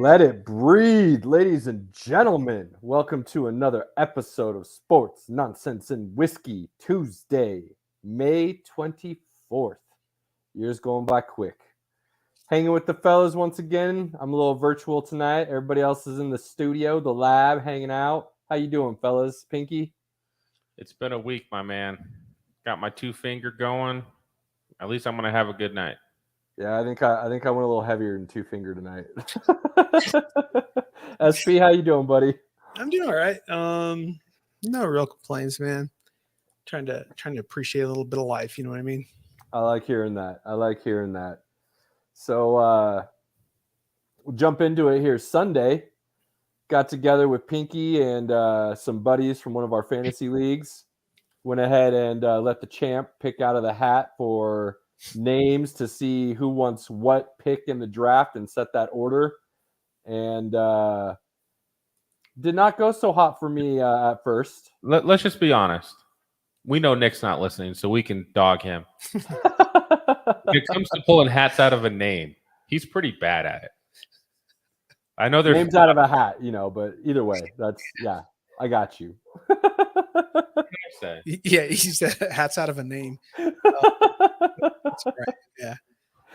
Let it breathe, ladies and gentlemen. Welcome to another episode of Sports Nonsense and Whiskey, Tuesday, May 24th. Year's going by quick. Hanging with the fellas once again. I'm a little virtual tonight. Everybody else is in the studio, the lab, hanging out. How you doing, fellas? Pinky? It's been a week, my man. Got my 2-finger going. At least I'm gonna have a good night. Yeah, I think I went a little heavier than 2-finger tonight. SP, how you doing, buddy? I'm doing all right. No real complaints, man. Trying to appreciate a little bit of life. You know what I mean? I like hearing that. So we'll jump into it here. Sunday, got together with Pinky and some buddies from one of our fantasy leagues. Went ahead and let the champ pick out of the hat for names to see who wants what pick in the draft and set that order. And did not go so hot for me at first. Let's just be honest. We know Nick's not listening, so we can dog him. When it comes to pulling hats out of a name, he's pretty bad at it. I know there's names out of a hat, but either way, I got you. Yeah, he said hats out of a name. That's right. Yeah.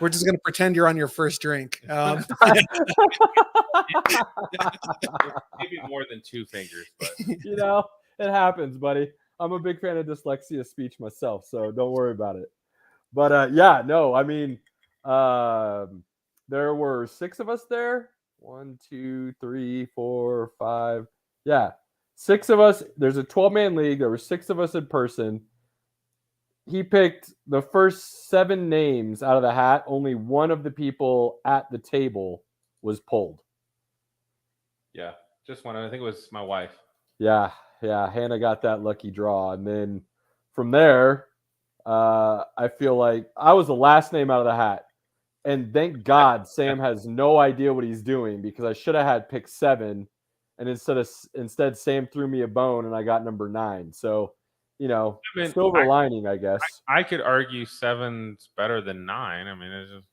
We're just going to pretend you're on your first drink. Maybe more than 2 fingers, but it happens, buddy. I'm a big fan of dyslexia speech myself, so don't worry about it. But there were 6 of us there. 1, 2, 3, 4, 5. Yeah. 6 of us. There's a 12-man league. There were 6 of us in person. He picked the first 7 names out of the hat. Only one of the people at the table was pulled. Yeah, just one. I think it was my wife. Yeah. Hannah got that lucky draw. And then from there, I feel like I was the last name out of the hat. And thank God Sam has no idea what he's doing, because I should have had pick 7. And instead Sam threw me a bone and I got number 9. So, silver lining, I guess. I could argue 7's better than 9. I mean, it's just,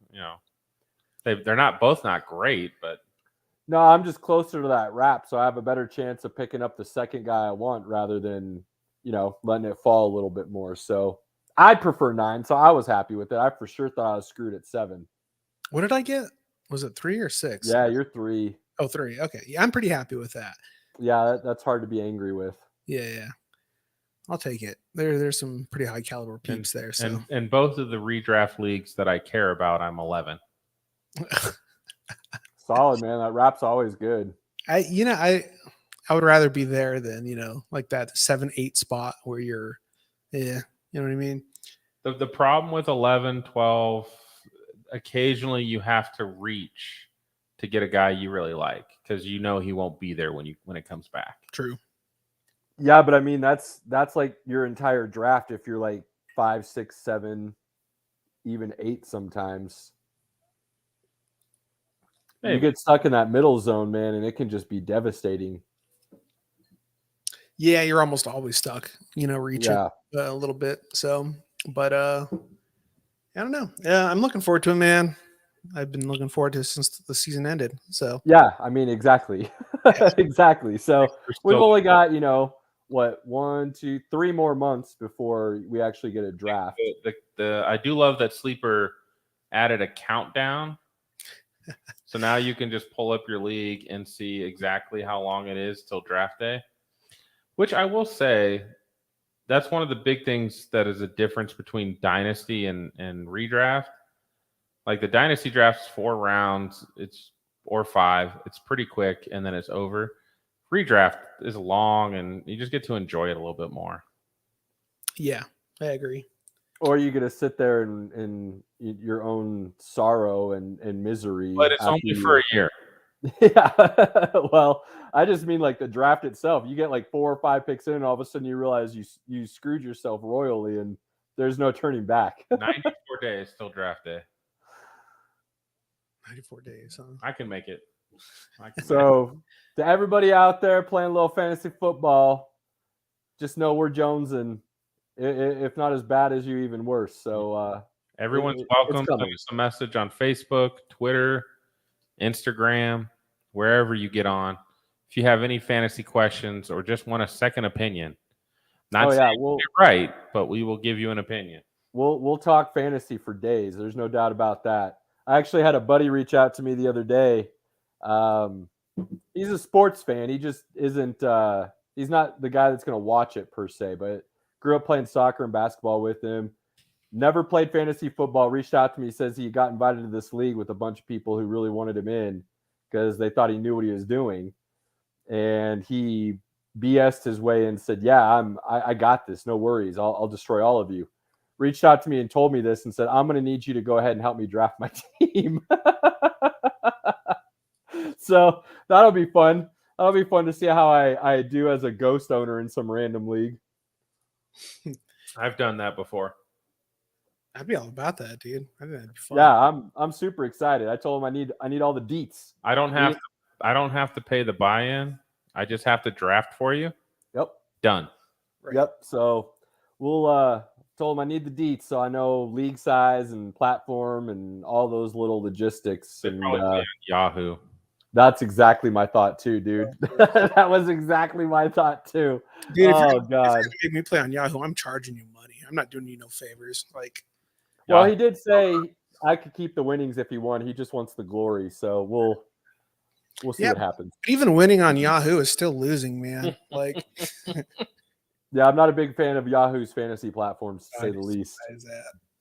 they're not both not great, but no, I'm just closer to that wrap, so I have a better chance of picking up the second guy I want rather than, letting it fall a little bit more. So I prefer 9, so I was happy with it. I for sure thought I was screwed at 7. What did I get? Was it 3 or 6? Yeah, you're 3. Oh, 3. Okay. Yeah, I'm pretty happy with that. Yeah, that's hard to be angry with. Yeah. I'll take it. There's some pretty high caliber peeps there. So and both of the redraft leagues that I care about, I'm 11. Solid, man. That wrap's always good. I would rather be there than, like that 7-8 spot where you're, you know what I mean? The problem with 11, 12, occasionally you have to reach to get a guy you really like, because he won't be there when it comes back. True. Yeah, but I mean that's like your entire draft if you're like 5, 6, 7, even 8 sometimes. Maybe. You get stuck in that middle zone, man, and it can just be devastating. Yeah, you're almost always stuck, reaching a little bit. So, but I don't know. Yeah, I'm looking forward to it, man. I've been looking forward to it since the season ended. So yeah, I mean, exactly. Exactly. So we've only got, 1, 2, 3 more months before we actually get a draft. I do love that Sleeper added a countdown. So now you can just pull up your league and see exactly how long it is till draft day, which I will say, that's one of the big things that is a difference between Dynasty and redraft. Like the Dynasty draft's 4 rounds, or 5. It's pretty quick, and then it's over. Redraft is long, and you just get to enjoy it a little bit more. Yeah, I agree. Or you get to sit there in your own sorrow and misery. But it's only for a year. Yeah. Well, I just mean like the draft itself. You get like 4 or 5 picks in, and all of a sudden you realize you screwed yourself royally, and there's no turning back. 94 days till draft day. 94 days, huh? I can make it. So to everybody out there playing a little fantasy football, just know we're jonesing. If not as bad as you, even worse. So everyone's welcome. Send us a message on Facebook, Twitter, Instagram. wherever you get on. If you have any fantasy questions or just want a second opinion, not saying you're right, but we will give you an opinion. We'll talk fantasy for days. There's no doubt about that. I actually had a buddy reach out to me the other day. He's a sports fan. He just isn't. He's not the guy that's going to watch it per se, but grew up playing soccer and basketball with him. Never played fantasy football. Reached out to me. Says he got invited to this league with a bunch of people who really wanted him in because they thought he knew what he was doing, and he BS'd his way and said, "Yeah, I got this. No worries. I'll destroy all of you." Reached out to me and told me this and said, "I'm going to need you to go ahead and help me draft my team." So that'll be fun. That'll be fun to see how I do as a ghost owner in some random league. I've done that before. I'd be all about that, dude. I think that'd be fun. Yeah, I'm super excited. I told him I need all the deets. I don't have to pay the buy-in. I just have to draft for you. Yep. Done. Right. Yep. So we'll told him I need the deets so I know league size and platform and all those little logistics. They'd and probably be on Yahoo. That's exactly my thought too, dude. That was exactly my thought too. Dude, oh God! If you make me play on Yahoo, I'm charging you money. I'm not doing you no favors. Like, well, he did say I could keep the winnings if he won. He just wants the glory. So we'll see what happens. But even winning on Yahoo is still losing, man. Like, yeah, I'm not a big fan of Yahoo's fantasy platforms, to say the least.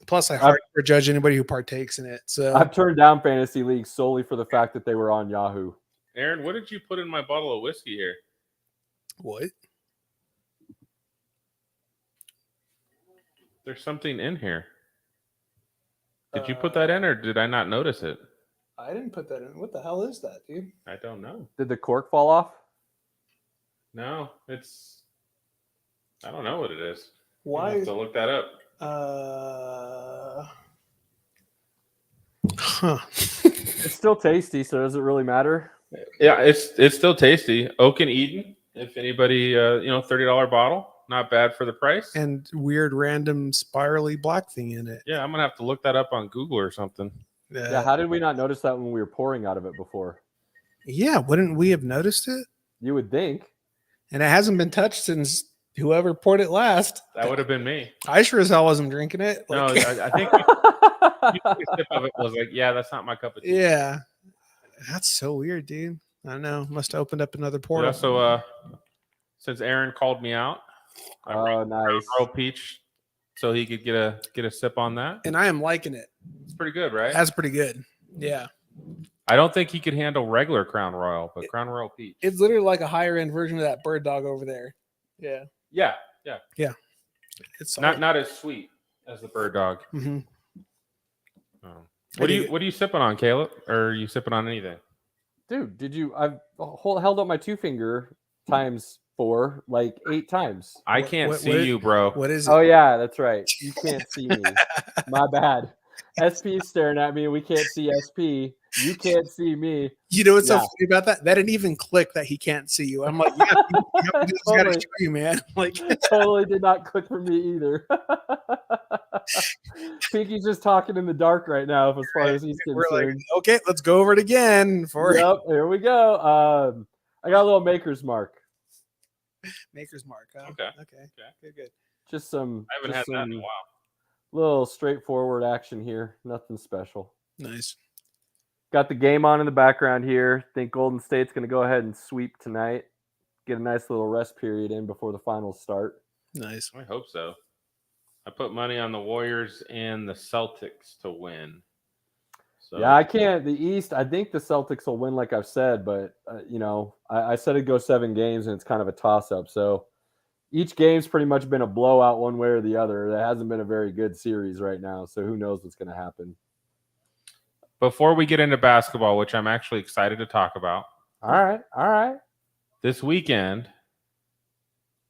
Plus, I hardly judge anybody who partakes in it. So I've turned down fantasy leagues solely for the fact that they were on Yahoo. Aaron, what did you put in my bottle of whiskey here? What? There's something in here. Did you put that in, or did I not notice it? I didn't put that in. What the hell is that, dude? I don't know. Did the cork fall off? No, I don't know what it is. Why? I'll have to look that up. It's still tasty, so does it really matter? Yeah, it's still tasty. Oak and Eden. If anybody, $30 bottle, not bad for the price. And weird, random, spirally black thing in it. Yeah, I'm gonna have to look that up on Google or something. Yeah, how did we not notice that when we were pouring out of it before? Yeah, wouldn't we have noticed it? You would think. And it hasn't been touched since whoever poured it last. That would have been me. I sure as hell wasn't drinking it. No, Like, I think you took a sip of it. Was like, yeah, that's not my cup of tea. yeah, that's so weird, dude. I don't know. Must have opened up another portal. Yeah, so since Aaron called me out, oh, nice. Royal Peach, so he could get a sip on that. And I am liking it. It's pretty good, right? That's pretty good. Yeah. I don't think he could handle regular Crown Royal, but Crown Royal Peach. It's literally like a higher end version of that bird dog over there. Yeah. Yeah. It's not as sweet as the bird dog. Mm-hmm. What are you sipping on, Caleb? Or are you sipping on anything? Dude, I've held up my 2-finger times 4 like 8 times. I can't see you, bro. What is it? Oh yeah, that's right. You can't see me. My bad. SP's staring at me. We can't see SP. You can't see me. You know what's so funny about that? That didn't even click that he can't see you. I'm like, yeah, you just gotta show you, man. Like, totally did not click for me either. Pinky's just talking in the dark right now, as far as he's concerned. We're like, okay, let's go over it again. Yep, here we go. I got a little Maker's Mark. Maker's Mark. Huh? Okay. Good. Just some. I haven't had that in a while. Little straightforward action here. Nothing special. Nice. Got the game on in the background here. Think Golden State's going to go ahead and sweep tonight. Get a nice little rest period in before the finals start. Nice. I hope so. I put money on the Warriors and the Celtics to win. So. Yeah, I can't. The East, I think the Celtics will win, like I've said, but, I said it'd go 7 games, and it's kind of a toss-up. So each game's pretty much been a blowout one way or the other. That hasn't been a very good series right now, so who knows what's going to happen. Before we get into basketball, which I'm actually excited to talk about. All right. This weekend,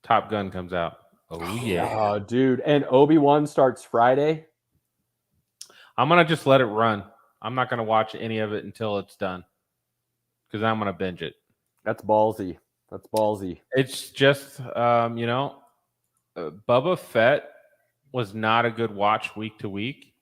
Top Gun comes out. Oh, yeah. Oh, dude. And Obi-Wan starts Friday. I'm going to just let it run. I'm not going to watch any of it until it's done because I'm going to binge it. That's ballsy. It's just, Boba Fett was not a good watch week to week.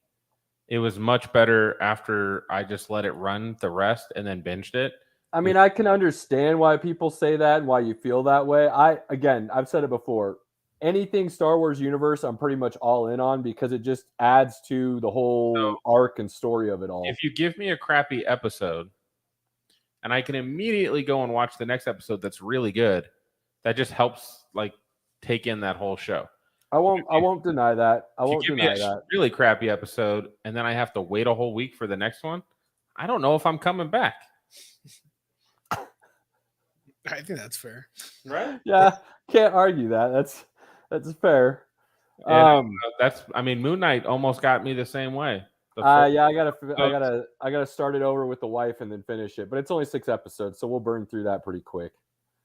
It was much better after I just let it run the rest and then binged it. I mean, I can understand why people say that and why you feel that way. I've said it before. Anything Star Wars universe, I'm pretty much all in on because it just adds to the whole arc and story of it all. If you give me a crappy episode and I can immediately go and watch the next episode that's really good, that just helps like take in that whole show. I won't deny that. I won't give deny me a that. really crappy episode and then I have to wait a whole week for the next one. I don't know if I'm coming back. I think that's fair. Right? Yeah, can't argue that. That's fair. Moon Knight almost got me the same way. I gotta start it over with the wife and then finish it. But it's only 6 episodes, so we'll burn through that pretty quick.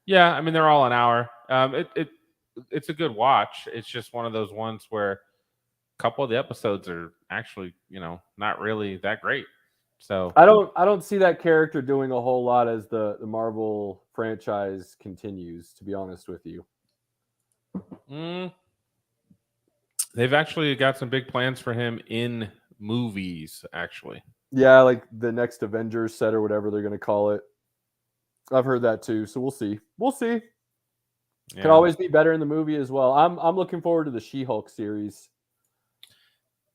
Yeah, I mean they're all an hour. It's a good watch. It's just one of those ones where a couple of the episodes are actually, not really that great. So I don't see that character doing a whole lot as the Marvel franchise continues, to be honest with you. They've actually got some big plans for him in movies, actually. Yeah, like the next Avengers set or whatever they're going to call it. I've heard that too, so we'll see. Yeah. Could always be better in the movie as well. I'm looking forward to the She-Hulk series.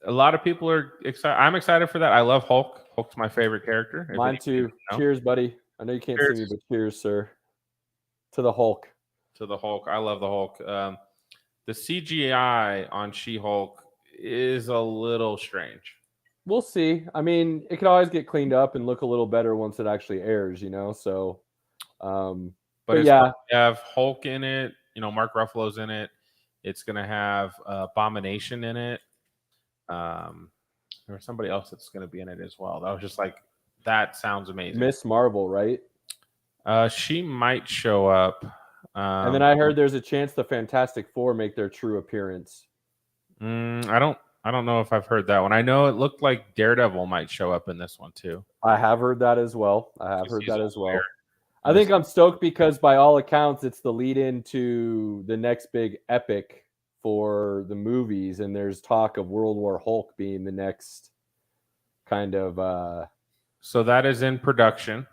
A lot of people are excited. I'm excited for that. I love Hulk. Hulk's my favorite character. Mine too. Cheers, buddy. I know you can't see me, but cheers, sir. To the Hulk. To the Hulk. I love the Hulk. The CGI on She-Hulk is a little strange. We'll see. I mean, it could always get cleaned up and look a little better once it actually airs, So, but yeah, you have Hulk in it. Mark Ruffalo's in it. It's gonna have Abomination in it. There's somebody else that's going to be in it as well. That was just like, that sounds amazing. Miss Marvel, right? She might show up. And then I heard there's a chance the Fantastic Four make their true appearance. I don't know if I've heard that one. I know it looked like Daredevil might show up in this one too. I have heard that as well. I think I'm stoked because by all accounts, it's the lead into the next big epic for the movies, and there's talk of World War Hulk being the next kind of so that is in production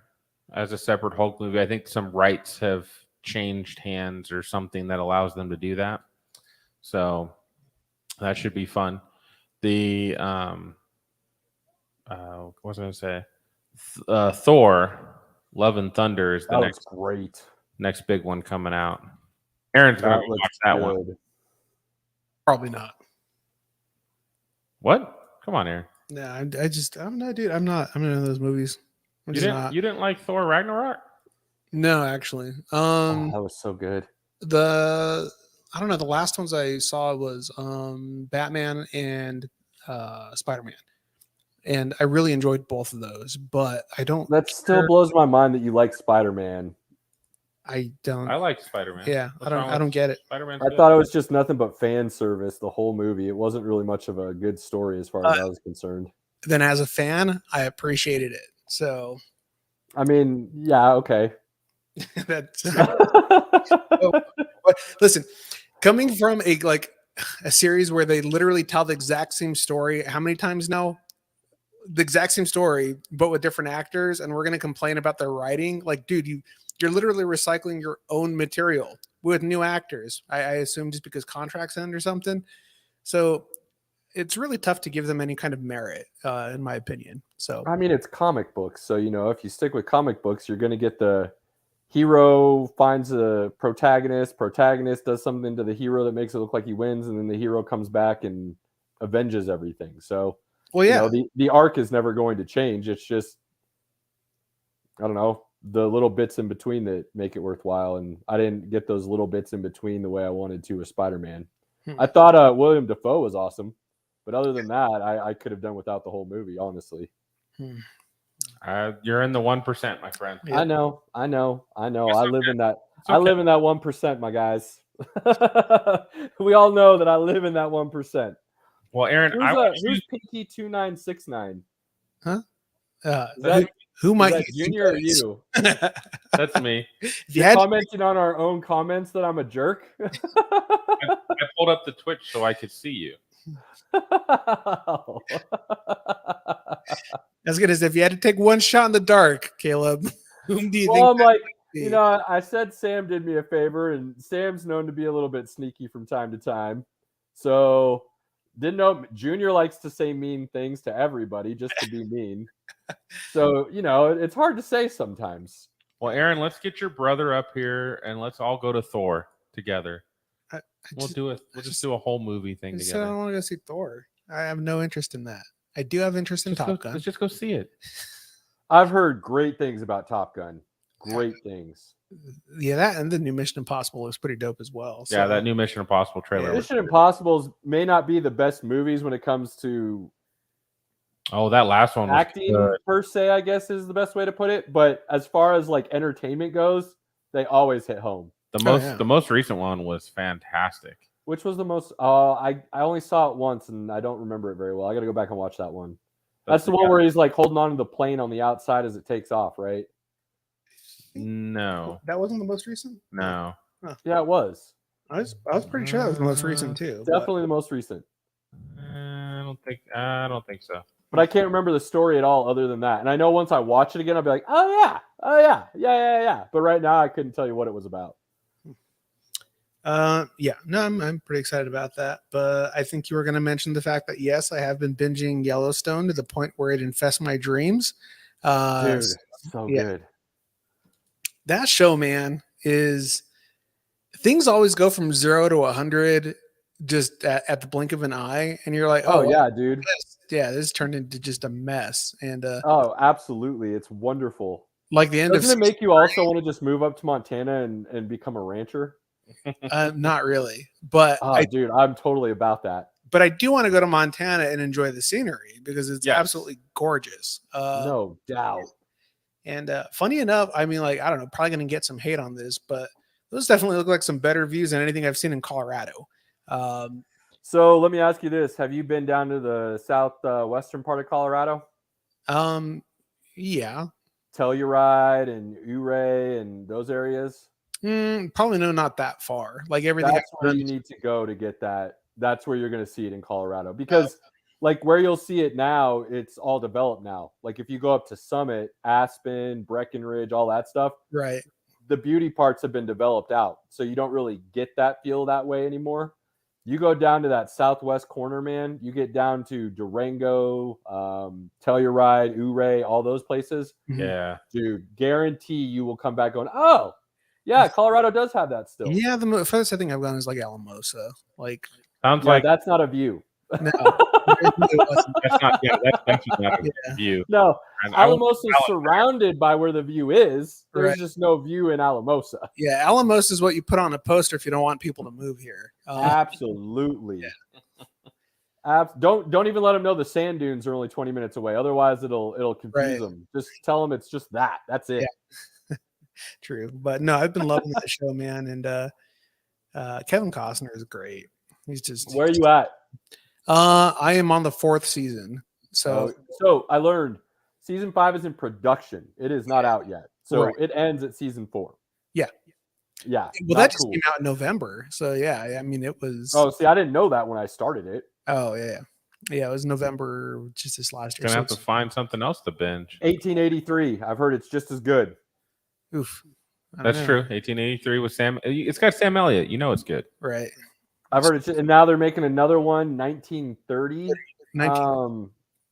as a separate Hulk movie. I think some rights have changed hands or something that allows them to do that, so that should be fun. The what was I going to say? Thor Love and Thunder is the next big one coming out. Aaron's going to watch that one. Probably not. What? Come on, Aaron. Yeah, I'm not, dude. I'm not into those movies. You didn't like Thor Ragnarok? No, actually. That was so good. I don't know. The last ones I saw was Batman and Spider-Man, and I really enjoyed both of those. But I don't. That still blows my mind that you like Spider-Man. I don't. I like Spider-Man. Yeah, I don't get it. Spider-Man's I thought it was just nothing but fan service the whole movie. It wasn't really much of a good story as far as I was concerned. Then as a fan, I appreciated it. So, I mean, yeah, okay. That's listen, coming from a series where they literally tell the exact same story, how many times now? The exact same story, but with different actors, and we're gonna complain about their writing. Like, dude, you're literally recycling your own material with new actors. I assume just because contracts end or something. So it's really tough to give them any kind of merit, in my opinion. So I mean, it's comic books, so if you stick with comic books, you're gonna get the hero finds a protagonist does something to the hero that makes it look like he wins, and then the hero comes back and avenges everything. So, well, yeah, the arc is never going to change. It's just, I don't know, the little bits in between that make it worthwhile, and I didn't get those little bits in between the way I wanted to with Spider-Man. I thought William Dafoe was awesome, but other than that, I could have done without the whole movie, honestly. You're in the 1%, my friend. Yeah. I know. I live in that. Okay. I live in that 1%, my guys. We all know that I live in that 1%. Well, Aaron, who's Pinky 2969? Huh? Who might Junior or you? That's me. You're commenting on our own comments that I'm a jerk. I pulled up the Twitch so I could see you. As good as if you had to take one shot in the dark, Caleb. Whom do you Well, think? I'm like, be? you know, I said Sam did me a favor, and Sam's known to be a little bit sneaky from time to time. So didn't know Junior likes to say mean things to everybody just to be mean. So, you know, it's hard to say sometimes. Well, Aaron, let's get your brother up here and let's all go to Thor together. We'll just do a whole movie thing I said I together. don't want to go see Thor. I have no interest in that. I do have interest in Top Gun. Let's just go see it. I've heard great things about Top Gun. Great things. Yeah, that and the new Mission Impossible looks pretty dope as well. Yeah, So. that new Mission Impossible trailer. Mission Impossibles may not be the best movies when it comes to that last one was acting good. per se, I guess is the best way to put it. But as far as like entertainment goes, they always hit home. The most recent one was fantastic. Which was the most? I only saw it once and I don't remember it very well. I got to go back and watch that one. That's the one where he's like holding on to the plane on the outside as it takes off, right? No, That wasn't the most recent? no. Yeah, it was. I was pretty sure that was the most recent too. Definitely the most recent. I don't think so. But I can't remember the story at all other than that. And I know once I watch it again, I'll be like, oh yeah. But right now I couldn't tell you what it was about. I'm pretty excited about that. But I think you were going to mention the fact that yes, I have been binging Yellowstone to the point where it infests my dreams. Dude, so good. That show, man, is things always go from 0 to 100 just at the blink of an eye, and you're like, oh yeah, dude. This turned into just a mess. And oh, absolutely, it's wonderful. Like the end Doesn't it make you also want to just move up to Montana and become a rancher? Not really, but dude, I'm totally about that. But I do want to go to Montana and enjoy the scenery because it's absolutely gorgeous. No doubt. And funny enough, I mean, like, I don't know, probably going to get some hate on this, but those definitely look like some better views than anything I've seen in Colorado. So let me ask you this. Have you been down to the southwestern part of Colorado? Yeah. Telluride and Ouray and those areas? Probably no, not that far. Like everything. That's where you need to go to get that. That's where you're going to see it in Colorado because like where you'll see it now, it's all developed now. Like if you go up to Summit, Aspen, Breckenridge, all that stuff, right? The beauty parts have been developed out. So you don't really get that feel that way anymore. You go down to that southwest corner, man, you get down to Durango, Telluride, Ouray, all those places. Yeah. Dude, guarantee you will come back going, oh, yeah, Colorado does have that still. Yeah, the furthest I think I've gone is like Alamosa. Like sounds like that's not a view. No, that's not. Yeah, that's definitely not a view. No, Alamosa is surrounded by where the view is. There's just no view in Alamosa. Yeah, Alamosa is what you put on a poster if you don't want people to move here. Absolutely. Don't even let them know the sand dunes are only 20 minutes away. Otherwise, it'll confuse them. Just tell them it's just that. That's it. Yeah. True, but no, I've been loving that show, man. And Kevin Costner is great. He's just. Where are you at? I am on the 4th season. So I learned season 5 is in production. It is not out yet. So it ends at season 4. Yeah. Yeah. Well, that just came out in November. So yeah, I mean it was. Oh, see, I didn't know that when I started it. Oh yeah. Yeah, it was November just this last year. Gonna have to find something else to binge. 1883. I've heard it's just as good. Oof. That's true. 1883 with Sam. It's got Sam Elliott. You know it's good. Right. I've heard it, and now they're making another one, 1930.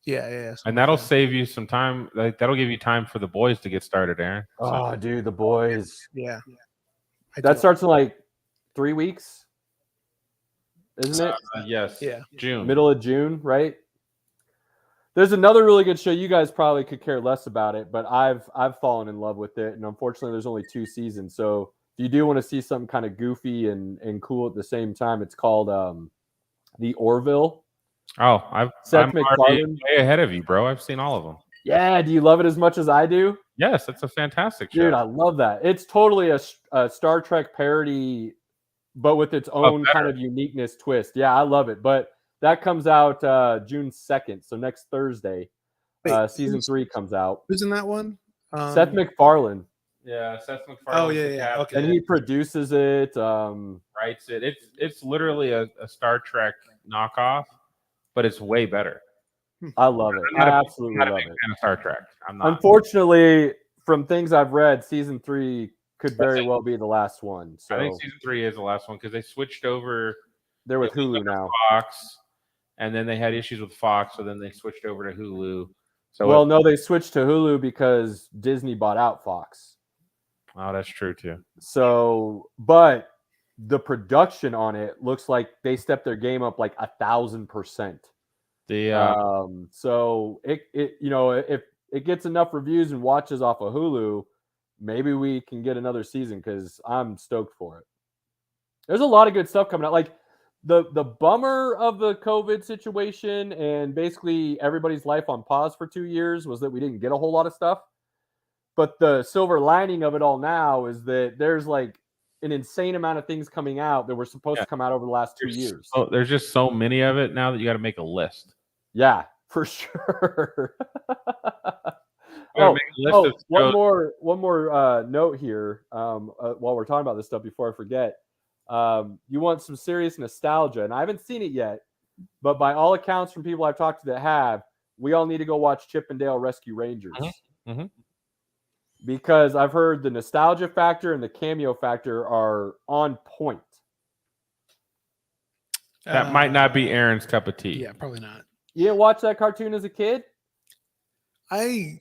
Yeah. And that'll save you some time. Like that'll give you time for The Boys to get started, Aaron. Oh, dude, The Boys. Yeah. That starts in like 3 weeks, isn't it? Yes. Yeah. June. Middle of June, right? There's another really good show. You guys probably could care less about it, but I've fallen in love with it, and unfortunately, there's only 2 seasons. So if you do want to see something kind of goofy and cool at the same time, it's called The Orville. Oh, I'm already way ahead of you, bro. I've seen all of them. Yeah, do you love it as much as I do? Yes, it's a fantastic show. Dude, I love that. It's totally a Star Trek parody, but with its own kind of uniqueness twist. Yeah, I love it. But that comes out June 2nd, so next Thursday. Season 3 comes out. Who's in that one? Seth MacFarlane. Yeah, Seth MacFarlane. Oh yeah. Okay. And he produces it. Writes it. It's literally a Star Trek knockoff, but it's way better. I love it. I absolutely love it. Fan of Star Trek. I'm not. Unfortunately, from things I've read, season 3 could very well be the last one. So I think season 3 is the last one because they switched over. they're with It was Hulu under now. Fox, and then they had issues with Fox, so then they switched over to Hulu. So Well, no, they switched to Hulu because Disney bought out Fox. oh, that's true too. So, but the production on it looks like they stepped their game up like 1,000%. So it if it gets enough reviews and watches off of Hulu, maybe we can get another season because I'm stoked for it. There's a lot of good stuff coming out. Like the bummer of the COVID situation and basically everybody's life on pause for 2 years was that we didn't get a whole lot of stuff. But the silver lining of it all now is that there's like an insane amount of things coming out that were supposed to come out over the last 2 years. There's just so many of it now that you got to make a list. Yeah, for sure. One more note here. While we're talking about this stuff, before I forget, you want some serious nostalgia, and I haven't seen it yet, but by all accounts from people I've talked to that have, we all need to go watch Chip and Dale Rescue Rangers. Mm-hmm. Because I've heard the nostalgia factor and the cameo factor are on point. That might not be Aaron's cup of tea. Yeah, probably not. You didn't watch that cartoon as a kid? I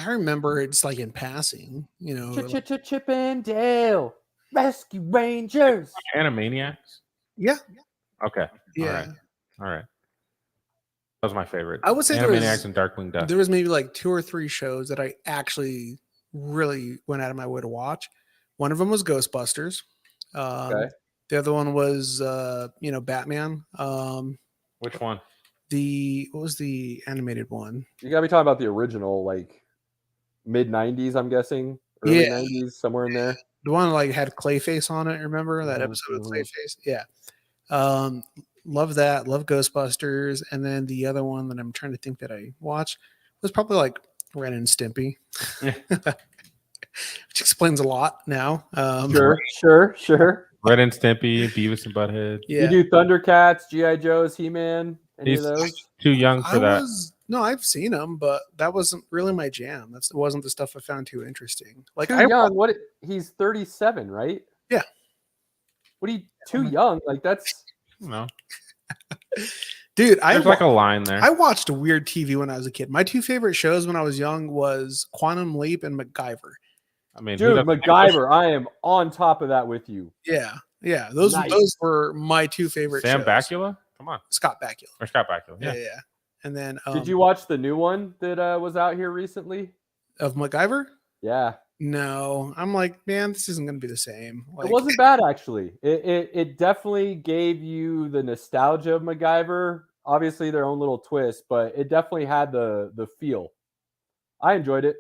remember it's like in passing, you know. Chip and Dale Rescue Rangers. Animaniacs? Yeah. Okay. Yeah. All right. That was my favorite. I would say Animaniacs and Darkwing Duck. There was maybe like 2 or 3 shows that I actually really went out of my way to watch. One of them was Ghostbusters. Okay. The other one was Batman. Which one? What was the animated one? You gotta be talking about the original, like mid 90s, I'm guessing. Early 90s, somewhere in there. The one like had Clayface on it, remember that episode of Clayface? Yeah. Love that. Love Ghostbusters. And then the other one that I'm trying to think that I watched was probably like Ren and Stimpy. Which explains a lot now. Sure. Ren and Stimpy, Beavis and Butthead. Yeah. You do Thundercats, G.I. Joes, He-Man, any of those? Too young for that. No, I've seen them, but that wasn't really my jam. It wasn't the stuff I found too interesting. Like too young. He's 37, right? Yeah. What are you too young? Like that's no. Dude, there's like a line there. I watched weird TV when I was a kid. My 2 favorite shows when I was young was Quantum Leap and MacGyver. I mean, dude, MacGyver, I am on top of that with you. Yeah. Those were my 2 favorite Sam shows. Bakula? Come on. Scott Bakula. Or Scott Bakula. Yeah. And then did you watch the new one that was out here recently? Of MacGyver? Yeah. No. I'm like, man, this isn't going to be the same. Like, it wasn't bad, actually. It definitely gave you the nostalgia of MacGyver. Obviously, their own little twist, but it definitely had the feel. I enjoyed it.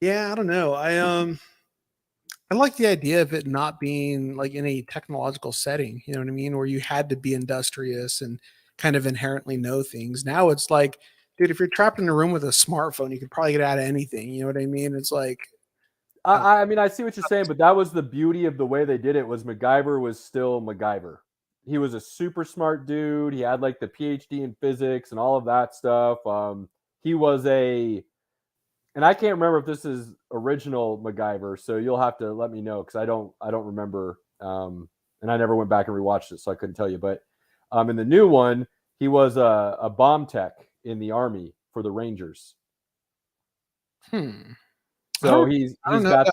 Yeah, I don't know. I like the idea of it not being like in a technological setting, you know what I mean, where you had to be industrious and kind of inherently know things. Now it's like, dude, if you're trapped in a room with a smartphone, you can probably get out of anything. You know what I mean? It's like, I mean, I see what you're saying, but that was the beauty of the way they did it. Was MacGyver was still MacGyver. He was a super smart dude. He had like the PhD in physics and all of that stuff. He was and I can't remember if this is original MacGyver, so you'll have to let me know because I don't remember. And I never went back and rewatched it, so I couldn't tell you. But in the new one, he was a bomb tech in the Army for the Rangers. So he's got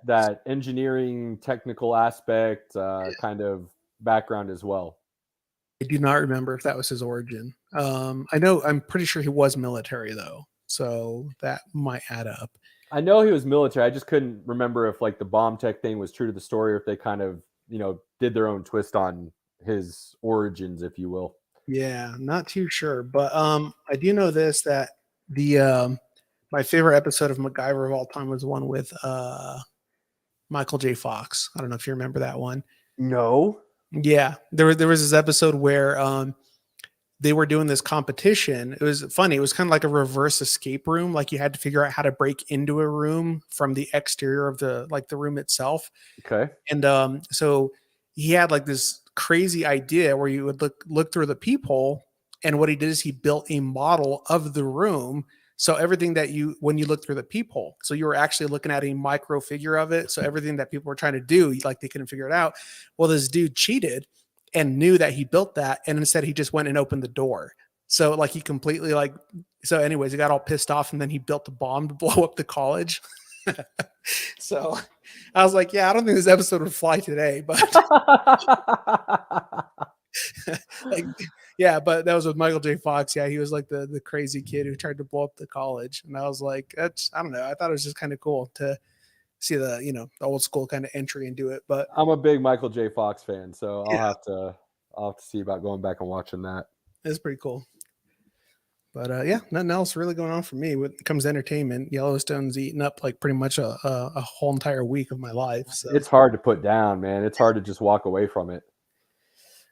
that engineering technical aspect kind of background as well. I do not remember if that was his origin. I'm pretty sure he was military though. So that might add up. I know he was military. I just couldn't remember if like the bomb tech thing was true to the story or if they kind of, did their own twist on his origins, if you will. Yeah, not too sure. But I do know this, that the my favorite episode of MacGyver of all time was one with Michael J. Fox. I don't know if you remember that one. No. Yeah. There was this episode where they were doing this competition. It was funny. It was kind of like a reverse escape room. Like you had to figure out how to break into a room from the exterior of the room itself. Okay. And so he had like this crazy idea where you would look through the peephole. And what he did is he built a model of the room So everything that when you look through the peephole, so you were actually looking at a micro figure of it. So everything that people were trying to do, like they couldn't figure it out. Well, this dude cheated and knew that he built that, and instead he just went and opened the door. So like he completely so anyways, he got all pissed off, and then he built a bomb to blow up the college. So I was like, yeah, I don't think this episode would fly today, but yeah, but that was with Michael J. Fox. Yeah, he was like the crazy kid who tried to blow up the college. And I was like, I don't know. I thought it was just kind of cool to see the old school kind of entry and do it. But I'm a big Michael J. Fox fan, so I'll have to see about going back and watching that. It's pretty cool. But yeah, nothing else really going on for me when it comes to entertainment. Yellowstone's eaten up like pretty much a whole entire week of my life. So it's hard to put down, man. It's hard to just walk away from it.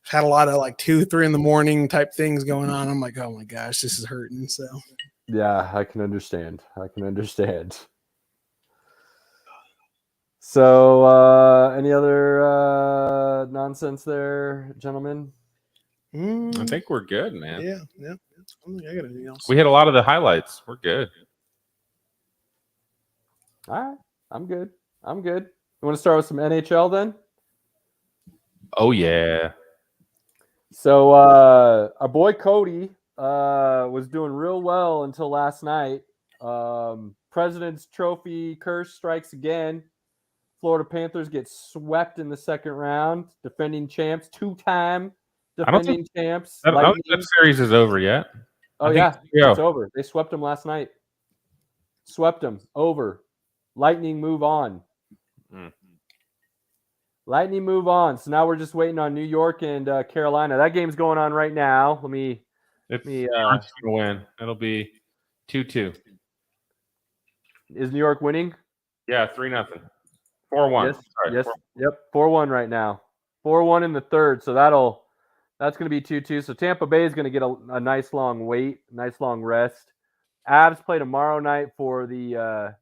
I've had a lot of like 2-3 in the morning type things going on. I'm like, oh my gosh, this is hurting. So yeah, I can understand. So any other nonsense there, gentlemen? I think we're good, man. Yeah. I don't think I got anything else. We hit a lot of the highlights. We're good. All right. I'm good. You want to start with some NHL then? Oh, yeah. So our boy Cody was doing real well until last night. President's Trophy curse strikes again. Florida Panthers get swept in the second round. Defending champs, two-time defending champs. I don't think that series is over yet. Oh, yeah. It's over. They swept them last night. Over. Lightning move on. Lightning move on. So now we're just waiting on New York and Carolina. That game's going on right now. New York's going to win. It'll be 2-2. Is New York winning? Yeah, 3-0. 4-1. Yes. Yep. 4-1 right now. 4-1 in the third. So that's going to be 2-2. So Tampa Bay is going to get a nice long wait, nice long rest. Avs play tomorrow night for the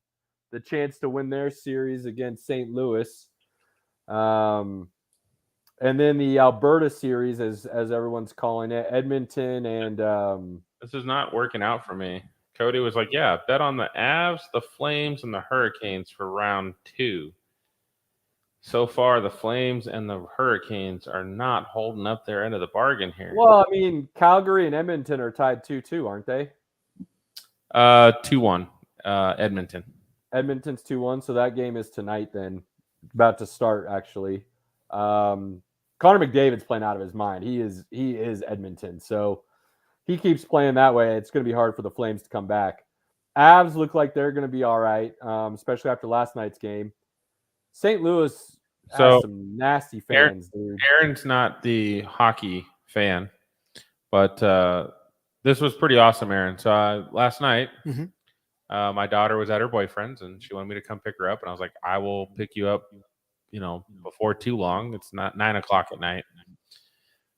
chance to win their series against St. Louis. And then the Alberta series, as everyone's calling it, Edmonton and this is not working out for me. Cody was like, yeah, bet on the Avs, the Flames, and the Hurricanes for round 2. So far, the Flames and the Hurricanes are not holding up their end of the bargain here. Well, I mean, Calgary and Edmonton are tied 2-2, aren't they? 2-1, Edmonton. Edmonton's 2-1, so that game is tonight then. About to start, actually. Connor McDavid's playing out of his mind. He is Edmonton, so he keeps playing that way. It's going to be hard for the Flames to come back. Avs look like they're going to be all right, especially after last night's game. St. Louis has some nasty fans, dude. Aaron's not the hockey fan, but this was pretty awesome, Aaron. So last night, my daughter was at her boyfriend's, and she wanted me to come pick her up. And I was like, I will pick you up, before too long. It's not 9:00 at night.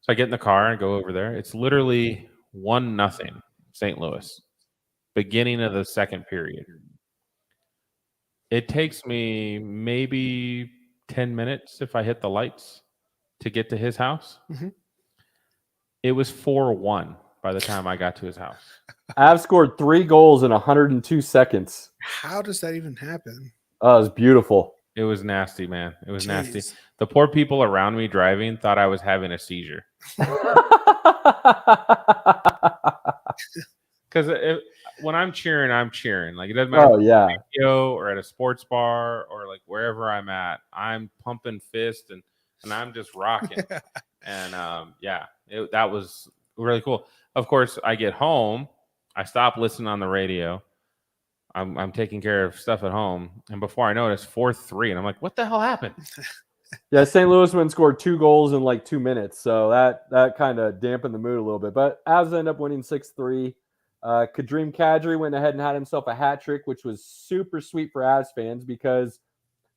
So I get in the car and go over there. It's literally 1-0 St. Louis, beginning of the second period. It takes me maybe 10 minutes if I hit the lights to get to his house. It was 4-1 by the time I got to his house. Avs scored 3 goals in 102 seconds. How does that even happen? Oh, it was beautiful. It was nasty, man. It was nasty. The poor people around me driving thought I was having a seizure. Because when I'm cheering. Like, it doesn't matter if I'm at radio or at a sports bar or like wherever I'm at. I'm pumping fists and I'm just rocking. And that was really cool. Of course, I get home. I stop listening on the radio. I'm taking care of stuff at home, and before I know it, it's 4-3, and I'm like, "What the hell happened?" Yeah, St. Louis scored 2 goals in like 2 minutes, so that kind of dampened the mood a little bit. But Avs end up winning 6-3. Kadrim Kadri went ahead and had himself a hat trick, which was super sweet for Avs fans because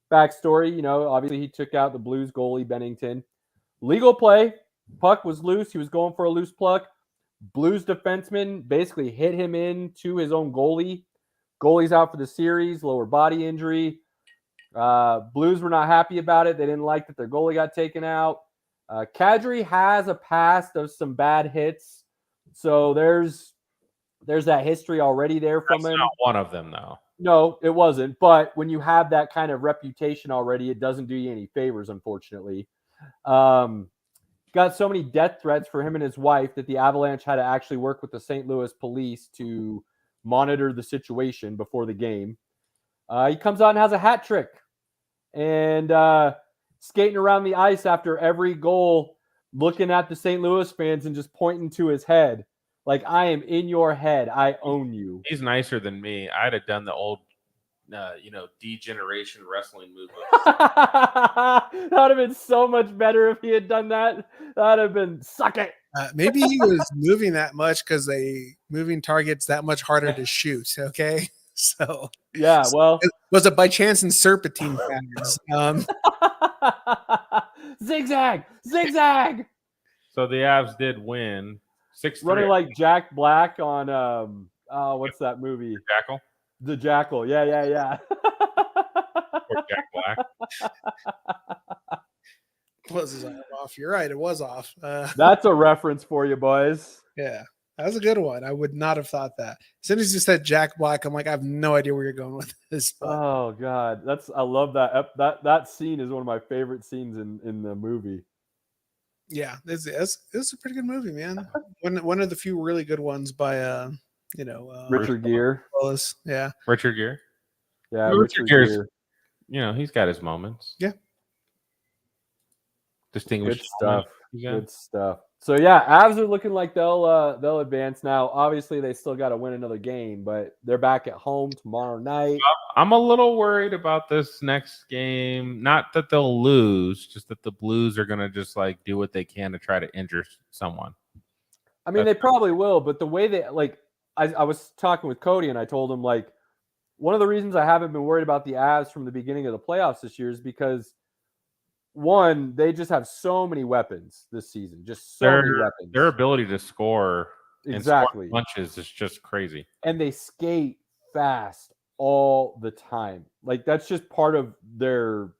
backstory, obviously he took out the Blues goalie Bennington. Legal play, puck was loose. He was going for a loose puck. Blues defenseman basically hit him into his own goalie. Goalie's out for the series, lower body injury. Blues were not happy about it. They didn't like that their goalie got taken out. Kadri has a past of some bad hits. So there's there's that history already there from That's him. not one of them, though. No, it wasn't. But when you have that kind of reputation already, it doesn't do you any favors, unfortunately. Got so many death threats for him and his wife that the Avalanche had to actually work with the St. Louis police to monitor the situation before the game. He comes out and has a hat trick and skating around the ice after every goal, looking at the St. Louis fans and just pointing to his head. Like, I am in your head. I own you. He's nicer than me. I'd have done the old, degeneration wrestling move. That would have been so much better if he had done that. That would have been suck it. Maybe he was moving that much because moving targets that much harder to shoot. Okay, so yeah. Well, was it by chance in serpentine patterns? Zigzag. So the Avs did win 6-3. Running like Jack Black on what's that movie? Jackal. The Jackal. Yeah. Or Jack Black. Was his arm off? You're right. It was off. That's a reference for you, boys. Yeah, that was a good one. I would not have thought that. As soon as you said Jack Black, I'm like, I have no idea where you're going with this. But... Oh God, I love that. That scene is one of my favorite scenes in the movie. Yeah, it's a pretty good movie, man. One of the few really good ones by Richard Gere. Willis. Yeah, Richard Gere. Yeah, Richard Gere's, he's got his moments. Yeah. Distinguished Good stuff. So yeah, Avs are looking like they'll advance now. Obviously, they still got to win another game, but they're back at home tomorrow night. I'm a little worried about this next game. Not that they'll lose, just that the Blues are gonna just like do what they can to try to injure someone. I mean, they probably will, but the way they I was talking with Cody and I told him like one of the reasons I haven't been worried about the Avs from the beginning of the playoffs this year is because one, they just have so many weapons this season, just so many weapons. Their ability to score exactly punches is just crazy, and they skate fast all the time. Like that's just part of their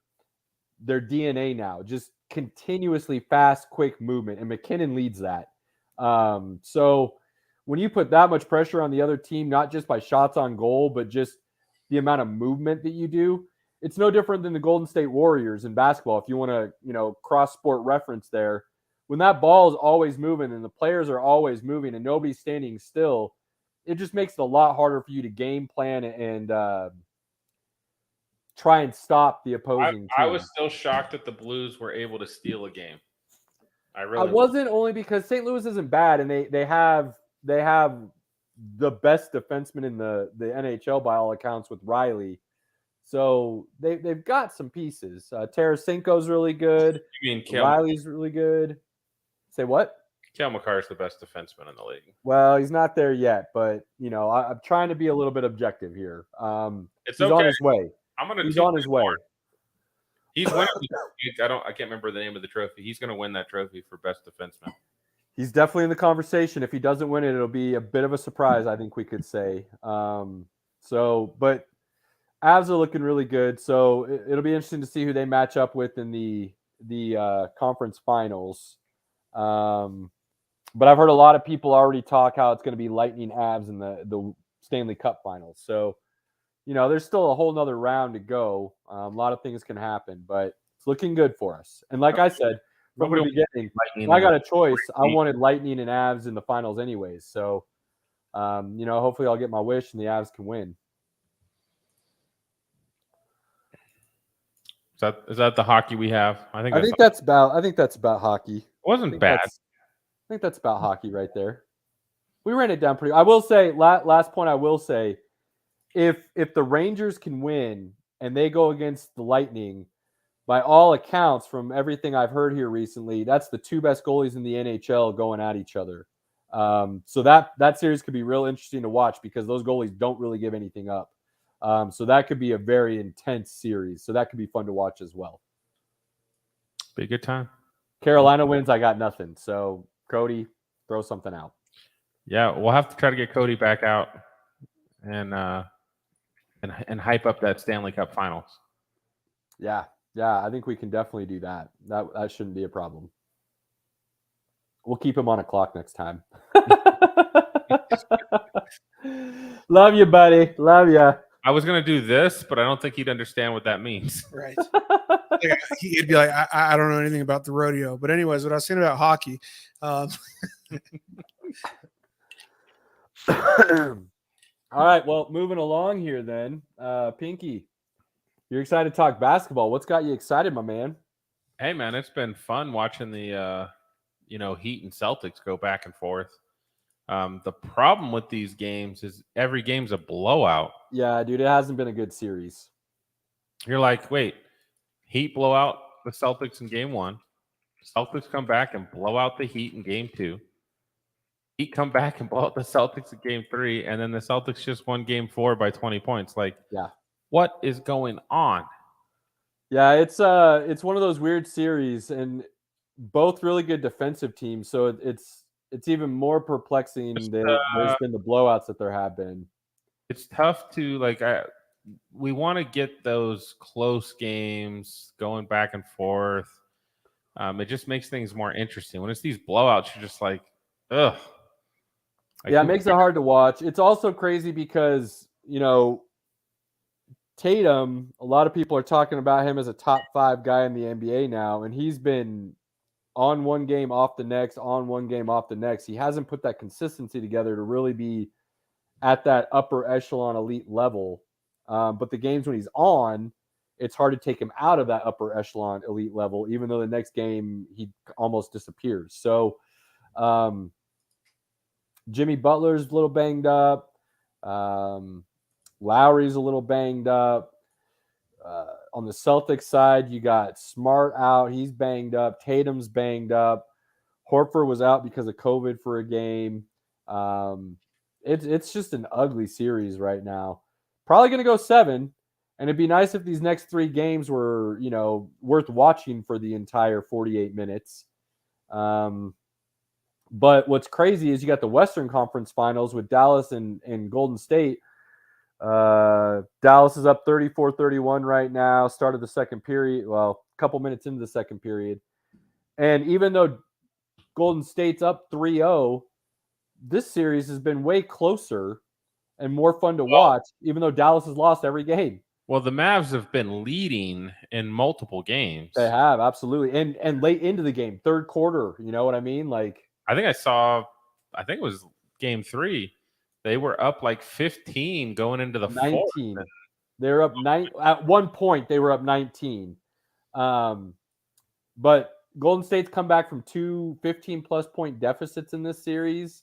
DNA now. Just continuously fast, quick movement, and McKinnon leads that. So when you put that much pressure on the other team, not just by shots on goal, but just the amount of movement that you do, it's no different than the Golden State Warriors in basketball. If you want to, cross-sport reference there, when that ball is always moving and the players are always moving and nobody's standing still, it just makes it a lot harder for you to game plan and try and stop the opposing team. I was still shocked that the Blues were able to steal a game. I wasn't, only because St. Louis isn't bad and they have the best defenseman in the NHL by all accounts with Riley. So they've got some pieces. Tarasenko's really good. You mean Riley's really good. Say what? Cale Makar is the best defenseman in the league. Well, he's not there yet, but I'm trying to be a little bit objective here. He's on his way. He's on his way. He's winning. I can't remember the name of the trophy. He's going to win that trophy for best defenseman. He's definitely in the conversation. If he doesn't win it, it'll be a bit of a surprise, I think we could say. But Avs are looking really good, so it'll be interesting to see who they match up with in the conference finals. But I've heard a lot of people already talk how it's going to be Lightning Avs in the Stanley Cup finals. So, there's still a whole nother round to go. A lot of things can happen, but it's looking good for us. And like I said, from the beginning, if I got a choice, I wanted Lightning and Avs in the finals anyways. So, hopefully I'll get my wish and the Avs can win. Is that the hockey we have? I think that's about hockey. It wasn't bad. I think that's about hockey right there. We ran it down pretty. I will say, last point I will say, if the Rangers can win and they go against the Lightning, by all accounts, from everything I've heard here recently, that's the two best goalies in the NHL going at each other. So that series could be real interesting to watch because those goalies don't really give anything up. So that could be a very intense series. So that could be fun to watch as well. Be a good time. Carolina wins, I got nothing. So Cody, throw something out. Yeah, we'll have to try to get Cody back out and hype up that Stanley Cup Finals. Yeah, I think we can definitely do that. That shouldn't be a problem. We'll keep him on a clock next time. Love you, buddy. Love you. I was gonna do this, but I don't think he'd understand what that means. Right. Like, he'd be like, I don't know anything about the rodeo. But anyways, what I was saying about hockey, All right. Well, moving along here then. Pinky, you're excited to talk basketball. What's got you excited, my man? Hey, man, it's been fun watching the Heat and Celtics go back and forth. The problem with these games is every game's a blowout. Yeah, dude, it hasn't been a good series. You're like, wait, Heat blow out the Celtics in game 1. Celtics come back and blow out the Heat in game 2. Heat come back and blow out the Celtics in game 3, and then the Celtics just won game 4 by 20 points. Like, yeah, what is going on? Yeah, it's one of those weird series, and both really good defensive teams. So it's even more perplexing than there's been the blowouts that there have been. It's tough to we want to get those close games going back and forth. It just makes things more interesting. When it's these blowouts, you're just like, ugh. Yeah, it makes it hard to watch. It's also crazy because, Tatum, a lot of people are talking about him as a top 5 guy in the NBA now, and he's been on one game off the next, on one game off the next. He hasn't put that consistency together to really be at that upper echelon elite level. But the games when he's on, it's hard to take him out of that upper echelon elite level, even though the next game he almost disappears. So Jimmy Butler's a little banged up. Lowry's a little banged up. On the Celtics side, you got Smart out. He's banged up. Tatum's banged up. Horford was out because of COVID for a game. It's just an ugly series right now. Probably going to go 7. And it'd be nice if these next 3 games were, worth watching for the entire 48 minutes. But what's crazy is you got the Western Conference Finals with Dallas and Golden State. Dallas is up 34-31 right now. Started the second period. Well, a couple minutes into the second period. And even though Golden State's up 3-0, this series has been way closer and more fun to watch, even though Dallas has lost every game. Well, the Mavs have been leading in multiple games. They have, absolutely. And late into the game, third quarter, you know what I mean? Like, I think it was game 3. They were up like 15 going into the 19. fourth. They're up 9. At one point, they were up 19. But Golden State's come back from 2 15-plus point deficits in this series.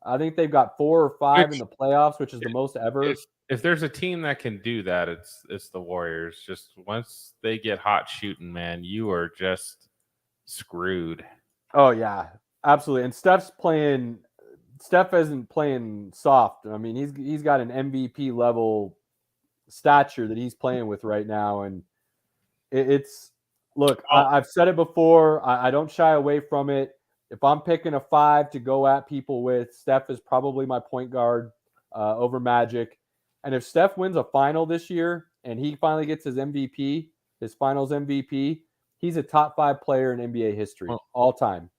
I think they've got 4 or 5 in the playoffs, which is the most ever. If there's a team that can do that, it's the Warriors. Just once they get hot shooting, man, you are just screwed. Oh, yeah, absolutely. And Steph isn't playing soft. I mean, he's got an MVP level stature that he's playing with right now, and I've said it before. I don't shy away from it. If I'm picking a 5 to go at people with, Steph is probably my point guard over Magic. And if Steph wins a final this year and he finally gets his MVP, his finals MVP, he's a top 5 player in NBA history all time.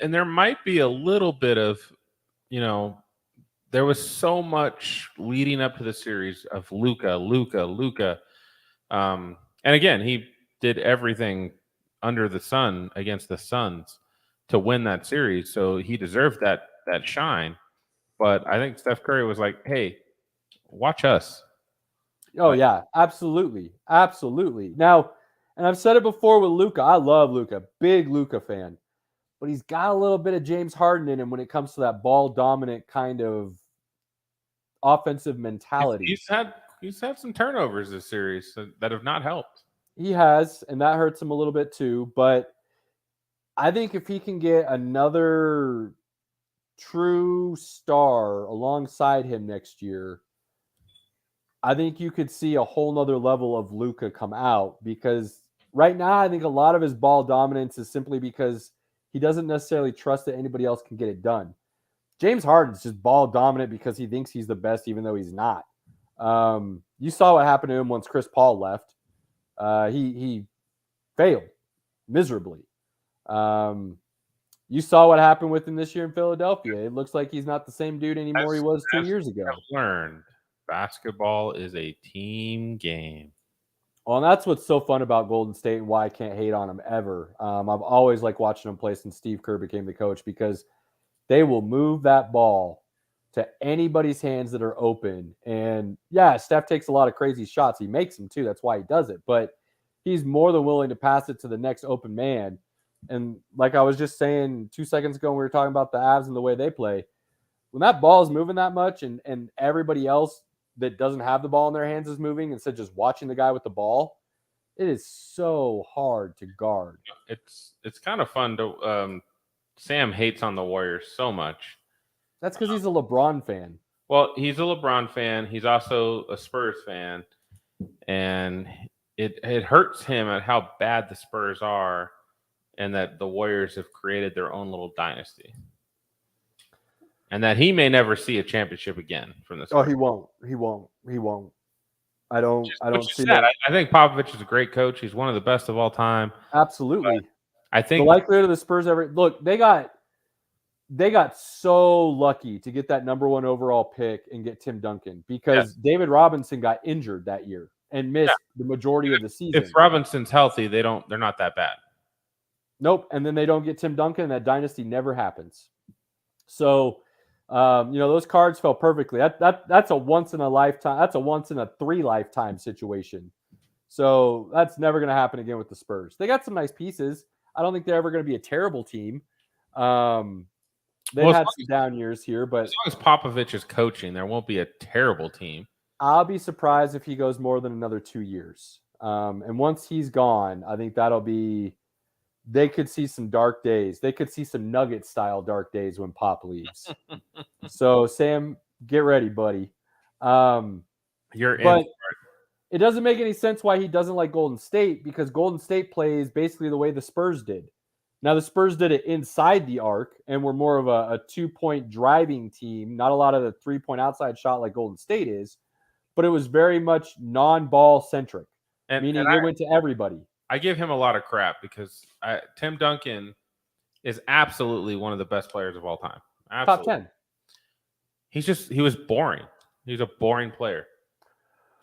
And there might be a little bit of, there was so much leading up to the series of Luka. And again, he did everything under the sun against the Suns to win that series. So he deserved that shine. But I think Steph Curry was like, hey, watch us. Oh, yeah, absolutely. Absolutely. Now, and I've said it before with Luka. I love Luka. Big Luka fan. But he's got a little bit of James Harden in him when it comes to that ball dominant kind of offensive mentality. He's had some turnovers this series that have not helped. He has, and that hurts him a little bit too. But I think if he can get another true star alongside him next year, I think you could see a whole nother level of Luka come out, because right now I think a lot of his ball dominance is simply because he doesn't necessarily trust that anybody else can get it done. James Harden's just ball dominant because he thinks he's the best, even though he's not. You saw what happened to him once Chris Paul left. He failed miserably. You saw what happened with him this year in Philadelphia. It looks like he's not the same dude anymore he was 2 years ago. I've learned basketball is a team game. Well, and that's what's so fun about Golden State and why I can't hate on them ever. I've always liked watching them play since Steve Kerr became the coach because they will move that ball to anybody's hands that are open. And yeah, Steph takes a lot of crazy shots. He makes them too. That's why he does it. But he's more than willing to pass it to the next open man. And like I was just saying 2 seconds ago when we were talking about the Avs and the way they play, when that ball is moving that much and everybody else that doesn't have the ball in their hands is moving instead of just watching the guy with the ball, it is so hard to guard. It's kind of fun to Sam hates on the Warriors so much. That's because he's a LeBron fan. Well, he's a LeBron fan. He's also a Spurs fan. And it hurts him at how bad the Spurs are and that the Warriors have created their own little dynasty. And that he may never see a championship again from this. Oh, he won't. He won't. I don't see that. that. I think Popovich is a great coach. He's one of the best of all time. Absolutely. But I think the likelihood of the Spurs ever look, they got so lucky to get that number 1 overall pick and get Tim Duncan because David Robinson got injured that year and missed the majority of the season. If Robinson's healthy, they're not that bad. Nope. And then they don't get Tim Duncan and that dynasty never happens. So those cards fell perfectly. That's a once in a lifetime. That's a once in a 3 lifetime situation. So that's never going to happen again with the Spurs. They got some nice pieces. I don't think they're ever going to be a terrible team. They've had some down years here, but as long as Popovich is coaching, there won't be a terrible team. I'll be surprised if he goes more than another 2 years. And once he's gone, I think they could see some dark days. They could see some Nugget-style dark days when Pop leaves. So, Sam, get ready, buddy. You're in. But it doesn't make any sense why he doesn't like Golden State because Golden State plays basically the way the Spurs did. Now, the Spurs did it inside the arc and were more of a 2-point driving team, not a lot of the 3-point outside shot like Golden State is, but it was very much non-ball centric, meaning it went to everybody. I give him a lot of crap because Tim Duncan is absolutely one of the best players of all time. Absolutely. Top 10. He was boring. He's a boring player.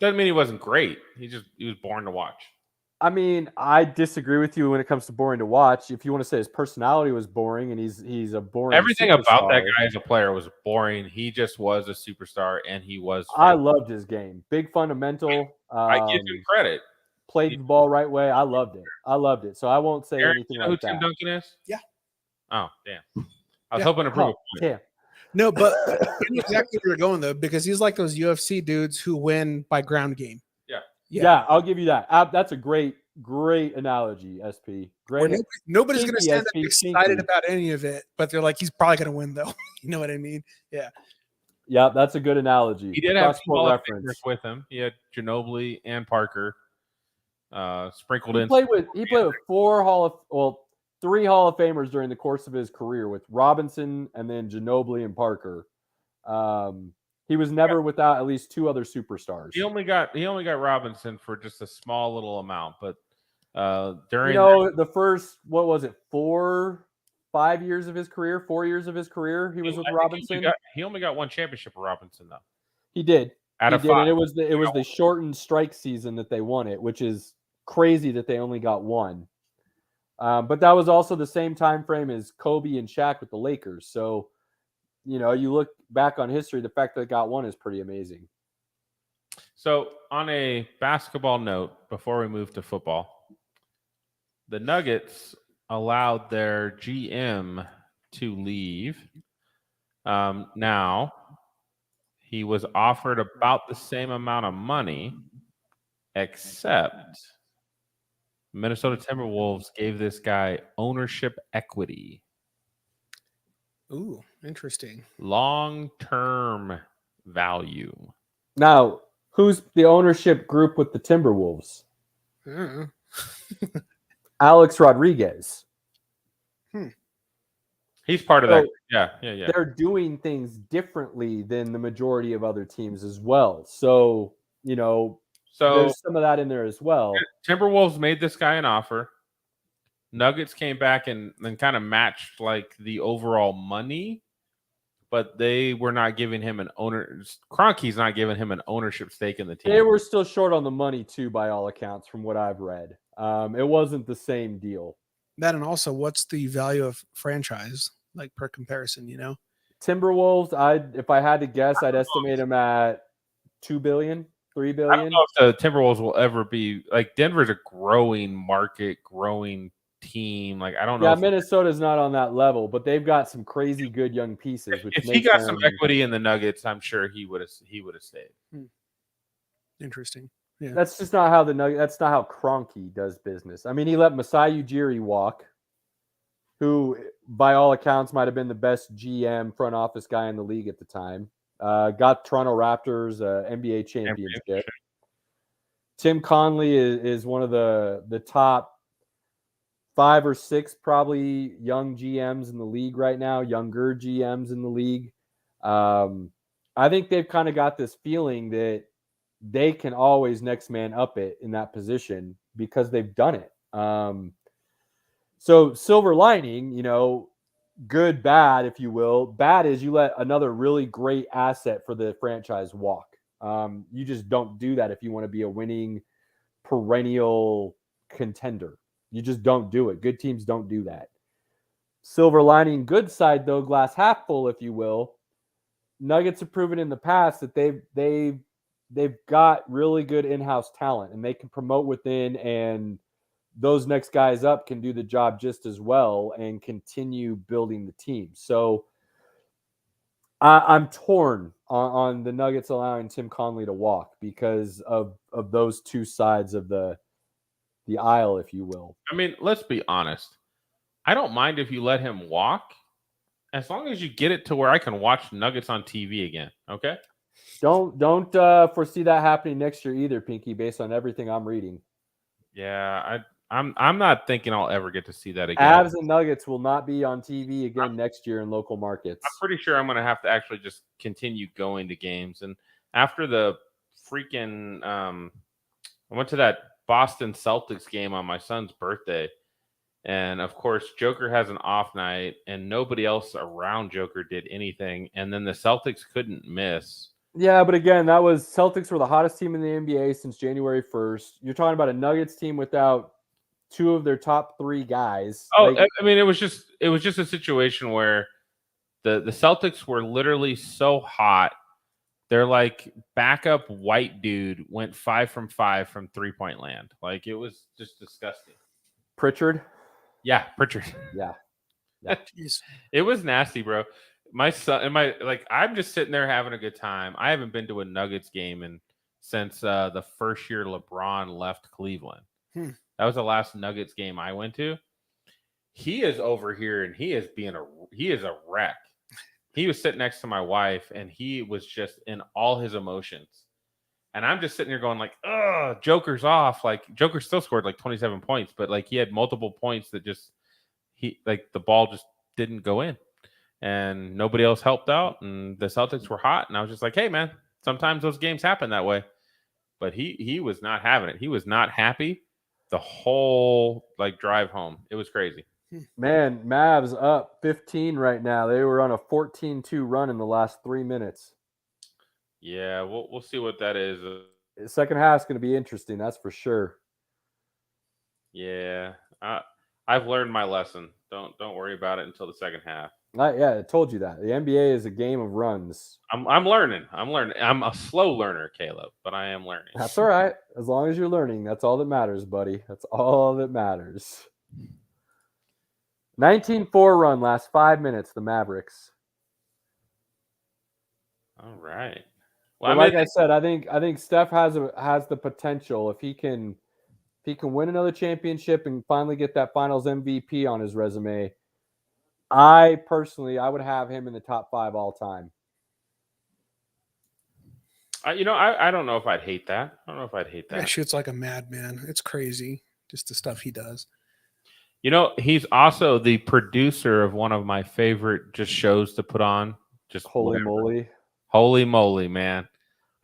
Doesn't mean he wasn't great. He was boring to watch. I mean, I disagree with you when it comes to boring to watch. If you want to say his personality was boring and he's a boring everything superstar. About that guy as a player was boring. He just was a superstar and he was I loved his game. Big fundamental. I give him credit. Played the ball right way. I loved it. So I won't say Aaron, anything you know like who Tim Duncan is? Yeah. Oh, damn. I was hoping to prove a point. Yeah. No, but I knew exactly where you're going though, because he's like those UFC dudes who win by ground game. Yeah, I'll give you that. That's a great analogy, SP. Great. Nobody's going to stand up excited about any of it, but they're like, he's probably going to win though. You know what I mean? Yeah. Yeah, that's a good analogy. He did have Hall of Famers with him. He had Ginobili and Parker sprinkled in. He played with 3 Hall of Famers during the course of his career with Robinson and then Ginobili and Parker. He was never without at least 2 other superstars. He only got Robinson for just a small little amount, but during the first 4 years of his career, 4 years of his career, he was with Robinson. He only got 1 championship with Robinson though. He did. Out of 5. And it was the shortened strike season that they won it, which is crazy that they only got 1. But that was also the same time frame as Kobe and Shaq with the Lakers. So, you look back on history, the fact that they got 1 is pretty amazing. So, on a basketball note, before we move to football, the Nuggets allowed their GM to leave. Now, he was offered about the same amount of money, except Minnesota Timberwolves gave this guy ownership equity. Ooh, interesting. Long-term value. Now, who's the ownership group with the Timberwolves? Alex Rodriguez. He's part of that. Yeah. They're doing things differently than the majority of other teams as well. So, there's some of that in there as well. Timberwolves made this guy an offer. Nuggets came back and kind of matched like the overall money, but they were not giving him an owner. Kroenke's not giving him an ownership stake in the team. They were still short on the money too, by all accounts, from what I've read. It wasn't the same deal. That and also, what's the value of franchise like per comparison? You know, Timberwolves, if I had to guess, I'd estimate them at 2 billion, 3 I billion. don't know if the Timberwolves will ever be like Denver's a growing market, growing team. Like I don't know. Yeah, If, Minnesota's not on that level, but they've got some crazy good young pieces. Which if he makes got them, some equity in the Nuggets, I'm sure he would have stayed. interesting. Yeah, that's just not how that's not how Kroenke does business. I mean, he let Masai Ujiri walk, who, by all accounts, might have been the best GM front office guy in the league at the time. Got Toronto Raptors NBA championship. Tim Conley is one of the top 5 or 6 probably young GMs in the league right now, younger GMs in the league. I think they've kind of got this feeling that they can always next man up it in that position because they've done it. So silver lining, good, bad, if you will. Bad is you let another really great asset for the franchise walk. You just don't do that if you want to be a winning perennial contender. You just don't do it. Good teams don't do that. Silver lining, good side though, glass half full, if you will. Nuggets have proven in the past that they've got really good in-house talent and they can promote within, and those next guys up can do the job just as well and continue building the team. So I'm torn on the Nuggets allowing Tim Conley to walk because of those two sides of the aisle, if you will. I mean, let's be honest. I don't mind if you let him walk, as long as you get it to where I can watch Nuggets on TV again. Okay. Don't foresee that happening next year either, Pinky. Based on everything I'm reading. Yeah, I'm not thinking I'll ever get to see that again. Avs and Nuggets will not be on TV again next year in local markets. I'm pretty sure I'm going to have to actually just continue going to games. And after the freaking, I went to that Boston Celtics game on my son's birthday. And of course, Joker has an off night and nobody else around Joker did anything. And then the Celtics couldn't miss. Yeah, but again, that was Celtics were the hottest team in the NBA since January 1st. You're talking about a Nuggets team without 2 of their top 3 guys. Oh, I mean, it was just a situation where the Celtics were literally so hot. They're like backup white dude went 5 from 5 from 3-point land. Like it was just disgusting. Pritchard. Yeah, Pritchard. Yeah. It was nasty, bro. My son and I'm just sitting there having a good time. I haven't been to a Nuggets game since the first year LeBron left Cleveland. That was the last Nuggets game I went to. He is over here and he is a wreck. He was sitting next to my wife and he was just in all his emotions. And I'm just sitting here going like, "Oh, Joker's off." Like Joker still scored like 27 points, but like he had multiple points that the ball just didn't go in. And nobody else helped out, and the Celtics were hot. And I was just like, "Hey, man, sometimes those games happen that way." But he was not having it. He was not happy the whole drive home. It was crazy. Man, Mavs up 15 right now. They were on a 14-2 run in the last 3 minutes. Yeah, we'll see what that is. The second half is going to be interesting, that's for sure. Yeah, I've learned my lesson. Don't worry about it until the second half. Yeah, I told you that. The NBA is a game of runs. I'm learning. I'm a slow learner, Caleb, but I am learning. That's all right. As long as you're learning, that's all that matters, buddy. That's all that matters. 19-4 run, last 5 minutes, the Mavericks. All right. Well, like I said, I think Steph has the potential if he can win another championship and finally get that Finals MVP on his resume. I would have him in the top 5 all time. I don't know if I'd hate that. He shoots like a madman. It's crazy, just the stuff he does. He's also the producer of one of my favorite just shows to put on. Just Holy moly. Holy moly, man.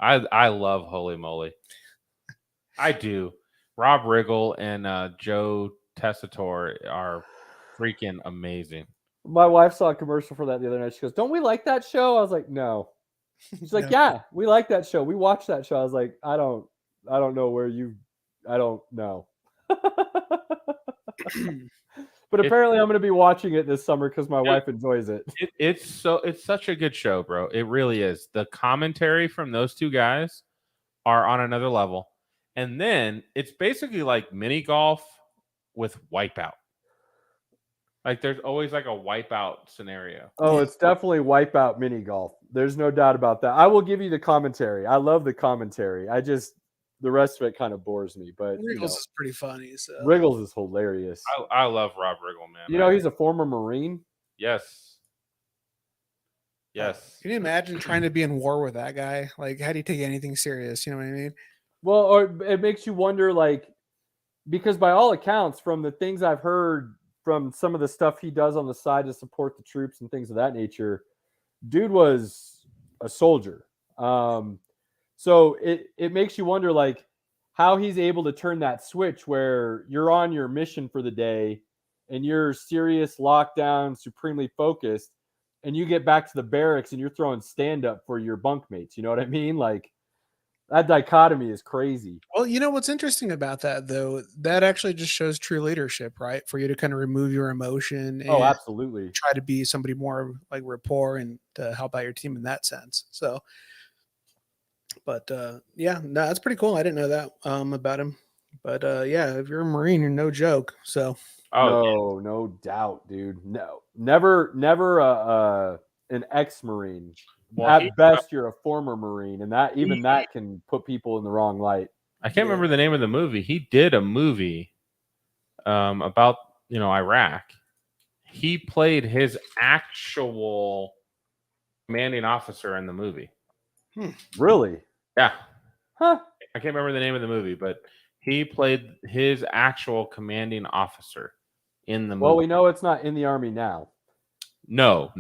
I love Holy Moly. I do. Rob Riggle and Joe Tessitore are freaking amazing. My wife saw a commercial for that the other night. She goes, "Don't we like that show?" I was like, "No." She's like, No. "Yeah, we like that show. We watch that show." I was like, I don't know where you. I don't know." But apparently, I'm going to be watching it this summer because my wife enjoys it. It's such a good show, bro. It really is. The commentary from those two guys are on another level. And then it's basically like mini golf with Wipeout. Like there's always like a Wipeout scenario. Oh, Yeah. it's definitely Wipeout mini golf. There's no doubt about that. I will give you the commentary. I love the commentary. The rest of it kind of bores me, but Wriggles is pretty funny. So Wriggles is hilarious. I love Rob Riggle, man. You know, he's a former Marine. Yes. Yes. Can you imagine trying to be in war with that guy? Like, how do you take anything serious? You know what I mean? Well, or it makes you wonder, like, because by all accounts, from the things I've heard from some of the stuff he does on the side to support the troops and things of that nature, dude was a soldier. So it makes you wonder, like, how he's able to turn that switch where you're on your mission for the day and you're serious, lockdown, supremely focused, and you get back to the barracks and you're throwing stand up for your bunkmates. You know what I mean? Like, that dichotomy is crazy. Well, you know what's interesting about that, though? That actually just shows true leadership, right? For you to kind of remove your emotion and Oh, absolutely. try to be somebody more like rapport and to help out your team in that sense. So, but yeah, no, that's pretty cool. I didn't know that about him. But yeah, if you're a Marine, you're no joke. So, Oh, No doubt, dude. No, never an ex-Marine. Well, At best, you're a former Marine, and that can put people in the wrong light. I can't remember the name of the movie. He did a movie about Iraq. He played his actual commanding officer in the movie. Really? Yeah. Huh? I can't remember the name of the movie, but he played his actual commanding officer in the movie. Well, we know it's not in the Army now. No.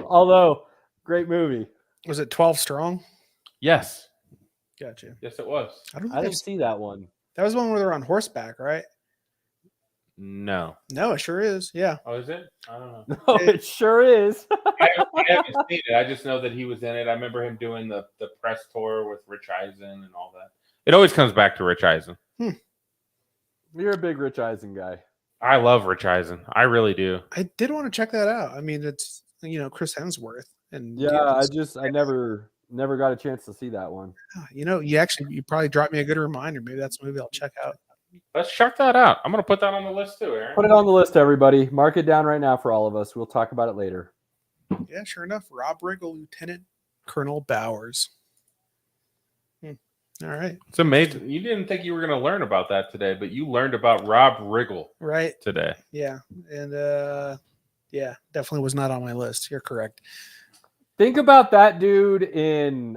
Although, great movie. was it 12 Strong? Yes. Gotcha. Yes, it was. I don't I think didn't see that one. that was the one where they're on horseback, right? No. No, it sure is. Yeah. Oh, is it? I don't know. No, it sure is. I haven't seen it. I just know that he was in it. I remember him doing the press tour with Rich Eisen and all that. It always comes back to Rich Eisen. You're a big Rich Eisen guy. I love Rich Eisen. I really do. I did want to check that out. I mean, it's Chris Hemsworth and Yeah, I never got a chance to see that one. you probably dropped me a good reminder. Maybe that's a movie I'll check out. Let's check that out. I'm going to put that on the list too, Aaron. Put it on the list, everybody. Mark it down right now for all of us. We'll talk about it later. Yeah, sure enough. Rob Riggle, Lieutenant Colonel Bowers. All right. It's amazing. You didn't think you were going to learn about that today, but you learned about Rob Riggle Right. today. Yeah. And yeah, definitely was not on my list. You're correct. Think about that dude in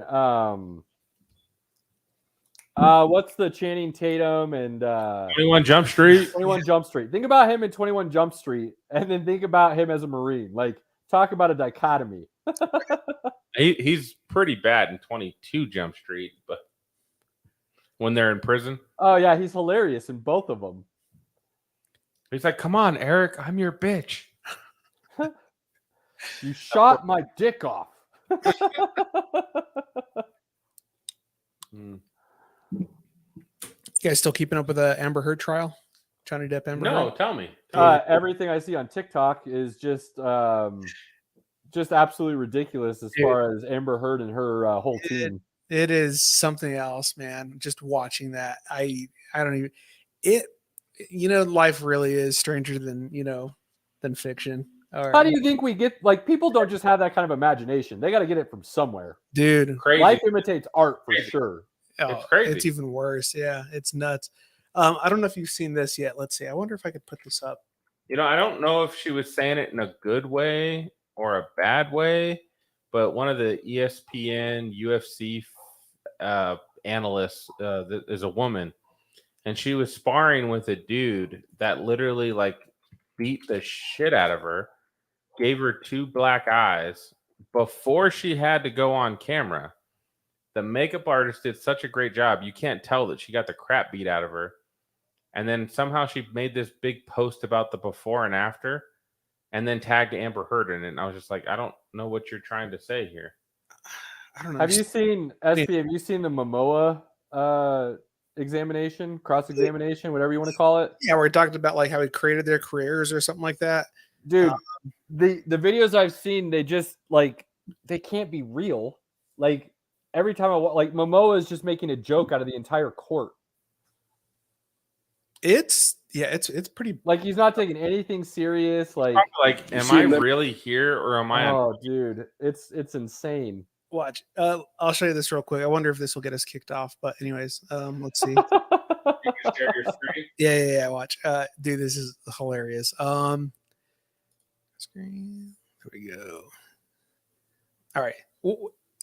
what's the Channing Tatum and 21 Jump Street. 21 Jump Street. Think about him in 21 Jump Street, and then think about him as a Marine. Like, talk about a dichotomy. He's pretty bad in 22 Jump Street, but when they're in prison, Oh yeah, he's hilarious in both of them. he's like, "Come on, Eric, I'm your bitch." You shot my dick off. You guys still keeping up with the Amber Heard trial? Johnny Depp Amber No, Heard? tell me. Everything I see on TikTok is just absolutely ridiculous as far as Amber Heard and her whole team. It is something else, man. Just watching that, I don't even. Life really is stranger than fiction. How do you think we get, like, people don't just have that kind of imagination? They got to get it from somewhere. Dude? Crazy. Life imitates art for Crazy. sure. It's crazy. It's even worse. Yeah, it's nuts. I don't know if you've seen this yet. Let's see. I wonder if I could put this up. I don't know if she was saying it in a good way or a bad way, but one of the ESPN UFC analysts is a woman, and she was sparring with a dude that literally beat the shit out of her, gave her 2 black eyes before she had to go on camera. The makeup artist did such a great job. You can't tell that she got the crap beat out of her. And then somehow she made this big post about the before and after, and then tagged Amber Heard in it. And I was just like, I don't know what you're trying to say here. I don't know. Have you seen SB? Have you seen the Momoa examination, cross-examination, whatever you want to call it? Yeah, where we talked about like how he created their careers or something like that. Dude, the videos I've seen, they just like they can't be real. Like every time like Momoa is just making a joke out of the entire court. It's pretty. Like he's not taking anything serious. Like am I really here or am I? Oh, dude, it's insane. Watch. I'll show you this real quick. I wonder if this will get us kicked off. But anyways, let's see. Yeah. Watch. Dude, this is hilarious. Screen. Here we go. All right.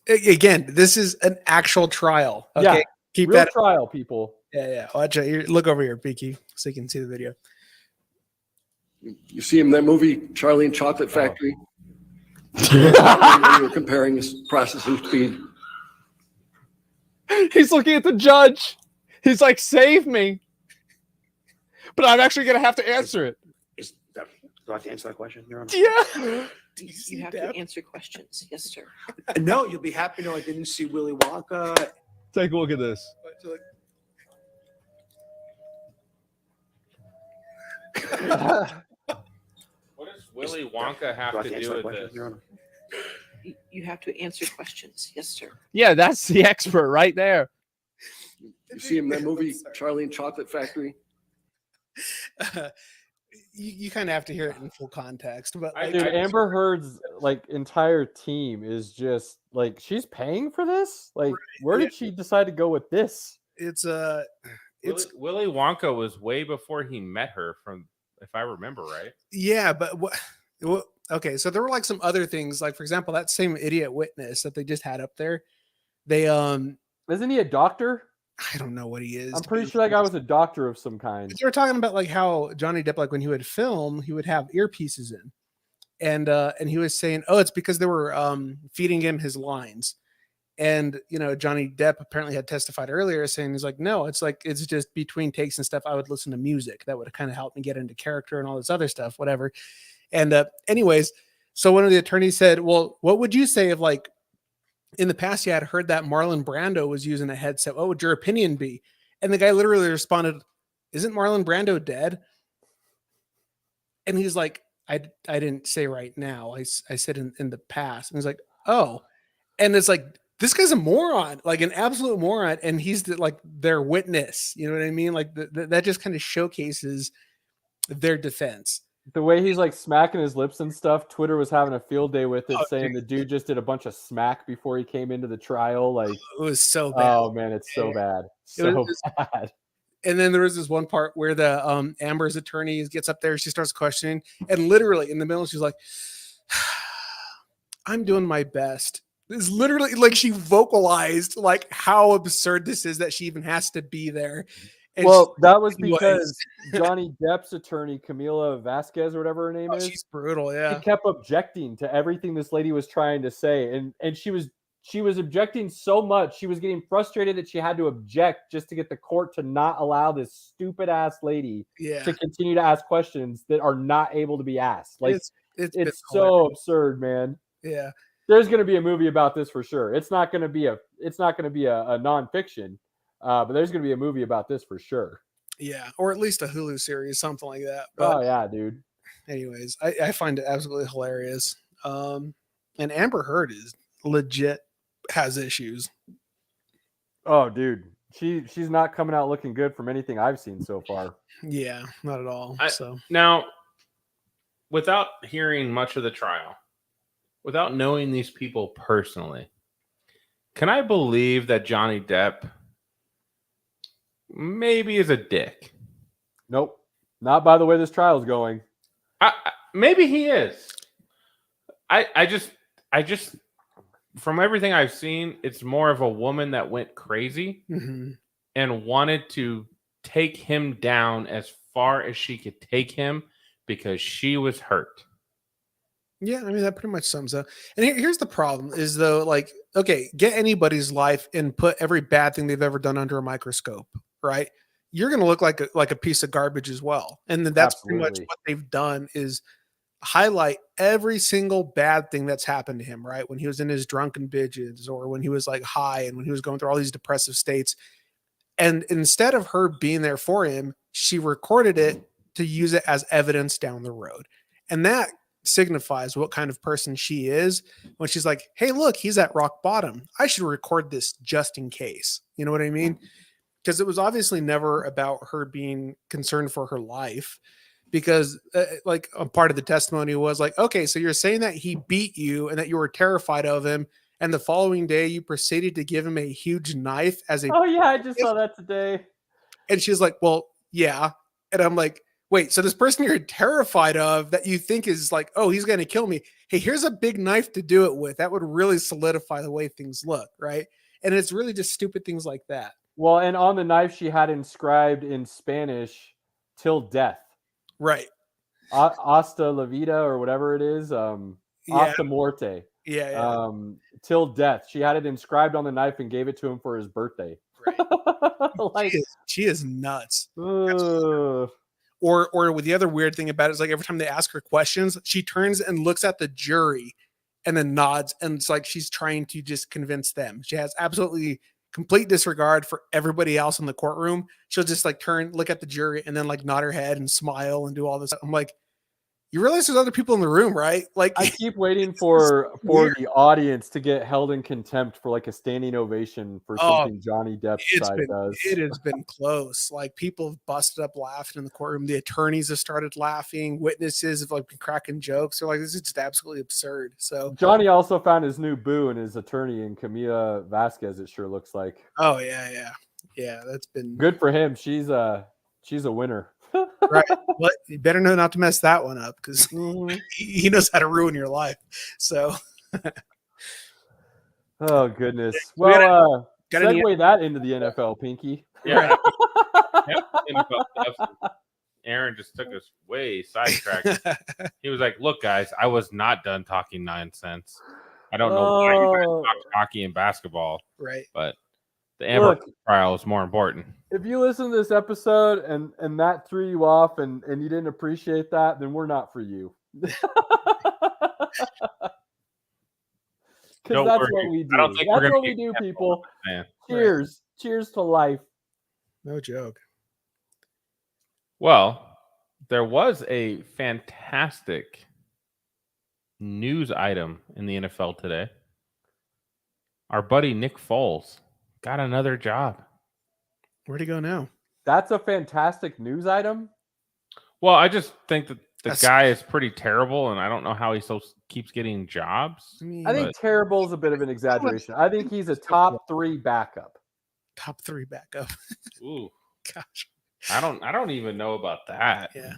Again, this is an actual trial. Okay. Yeah, Keep real that trial, people. Yeah. Watch it. Look over here, Beaky, so you can see the video. You see him in that movie, Charlie and Chocolate Factory? You're comparing his processing speed. He's looking at the judge. He's like, save me. But I'm actually going to have to answer it. Do I have to answer that question, Your Honor? Yeah. You have to answer questions. Yes, sir. No, you'll be happy to know I didn't see Willy Wonka. Take a look at this. What does Willy Wonka have to do with this? Your Honor? You have to answer questions. Yes, sir. Yeah, that's the expert right there. You see him in that movie, Charlie and Chocolate Factory? You kind of have to hear it in full context, but like, Dude, Amber Heard's like entire team is just like she's paying for this. Like, where did she decide to go with this? it's Willy Wonka was way before he met her, from if I remember right. yeah, but what? Okay, so there were like some other things, like for example, that same idiot witness that they just had up there. They Isn't he a doctor? I don't know what he is. I'm pretty sure that guy was a doctor of some kind. They were talking about like how Johnny Depp, like when he would film, he would have earpieces in, and he was saying, oh, it's because they were feeding him his lines. And Johnny Depp apparently had testified earlier saying he's like, no, it's like it's just between takes and stuff. I would listen to music that would kind of help me get into character and all this other stuff, whatever. And anyways, so one of the attorneys said, well, what would you say if like in the past you had heard that Marlon Brando was using a headset? What would your opinion be? And the guy literally responded, isn't Marlon Brando dead? And he's like, I didn't say right now. I said in the past. And he's like, oh. And it's like, this guy's a moron, like an absolute moron. And he's their witness. You know what I mean? Like that just kind of showcases their defense. The way he's like smacking his lips and stuff, Twitter was having a field day with it, saying dude. the dude just did a bunch of smack before he came into the trial. Like, It was so bad. oh man, it's so bad, so bad. And then there was this one part where the Amber's attorney gets up there, she starts questioning, and literally in the middle, she's like, I'm doing my best. It's literally like she vocalized like how absurd this is that she even has to be there. And Well, that was because Johnny Depp's attorney, Camila Vasquez or whatever her name is, she's brutal. Yeah. she kept objecting to everything this lady was trying to say, and she was objecting so much, she was getting frustrated that she had to object just to get the court to not allow this stupid ass lady to continue to ask questions that are not able to be asked. Like it's so absurd, man. Yeah. There's going to be a movie about this for sure. It's not going to be a nonfiction, but there's going to be a movie about this for sure. Yeah, or at least a Hulu series, something like that. But Oh yeah, dude. anyways, I find it absolutely hilarious. And Amber Heard is legit has issues. Oh, dude. She's not coming out looking good from anything I've seen so far. Yeah, not at all. So Now, without hearing much of the trial, without knowing these people personally, can I believe that Johnny Depp maybe is a dick? Nope. Not by the way this trial's going. Maybe he is. I just from everything I've seen, it's more of a woman that went crazy and wanted to take him down as far as she could take him because she was hurt. Yeah, I mean that pretty much sums up. And here's the problem: is though, like, okay, get anybody's life and put every bad thing they've ever done under a microscope, right? You're going to look like a piece of garbage as well. And then that's pretty much Absolutely. what they've done is highlight every single bad thing that's happened to him, right? When he was in his drunken binges, or when he was like high, and when he was going through all these depressive states. And instead of her being there for him, she recorded it to use it as evidence down the road. And that signifies what kind of person she is when she's like, hey, look, he's at rock bottom. I should record this just in case. You know what I mean? Because it was obviously never about her being concerned for her life. Because, like, a part of the testimony was like, okay, so you're saying that he beat you and that you were terrified of him. And the following day, you proceeded to give him a huge knife as a Oh yeah, I just saw that today. and she's like, well, yeah. And I'm like, wait, so this person you're terrified of that you think is like, oh, he's going to kill me. Hey, here's a big knife to do it with. That would really solidify the way things look. Right. And it's really just stupid things like that. Well, and on the knife she had inscribed in Spanish, "Till death." Right. Hasta la vida, or whatever it is. Yeah. Hasta muerte. Yeah. Till death. She had it inscribed on the knife and gave it to him for his birthday. Right. Like, She is nuts. ugh. Or with the other weird thing about it is like every time they ask her questions, she turns and looks at the jury and then nods. And it's like she's trying to just convince them. She has absolutely complete disregard for everybody else in the courtroom. She'll just like turn, look at the jury, and then like nod her head and smile and do all this. I'm like, you realize there's other people in the room, right? Like, I keep waiting for weird. the audience to get held in contempt for like a standing ovation for Oh, something Johnny Depp's side does. it has been close. Like, people have busted up laughing in the courtroom. The attorneys have started laughing. Witnesses have like been cracking jokes. They're like, this is just absolutely absurd. So, Johnny also found his new boo in his attorney in Camila Vasquez. It sure looks like. oh yeah. That's been Good for him. She's a winner. right. Well, you better know not to mess that one up because Mhm. he knows how to ruin your life. So, Oh goodness. We gotta- Well, got any- segue that into the NFL, Pinky. Yeah. Aaron just took us way sidetracked. He was like, "Look, guys, I was not done talking nonsense. I don't know why you guys talk hockey and basketball, right. but the Amber Look, trial is more important." if you listen to this episode and that threw you off and you didn't appreciate that, then we're not for you. Because Don't that's worry. what we do. I don't think we're That's gonna what we be do, canceled, people. man. Cheers. Cheers to life. No joke. Well, there was a fantastic news item in the NFL today. Our buddy Nick Foles got another job. Where'd he go now? That's a fantastic news item. Well, I just think that the That's- guy is pretty terrible, and I don't know how he keeps getting jobs. mean, I think terrible is a bit of an exaggeration. I think he's a top 3 backup. top 3 backup. Ooh, Gosh. I don't even know about that. Yeah.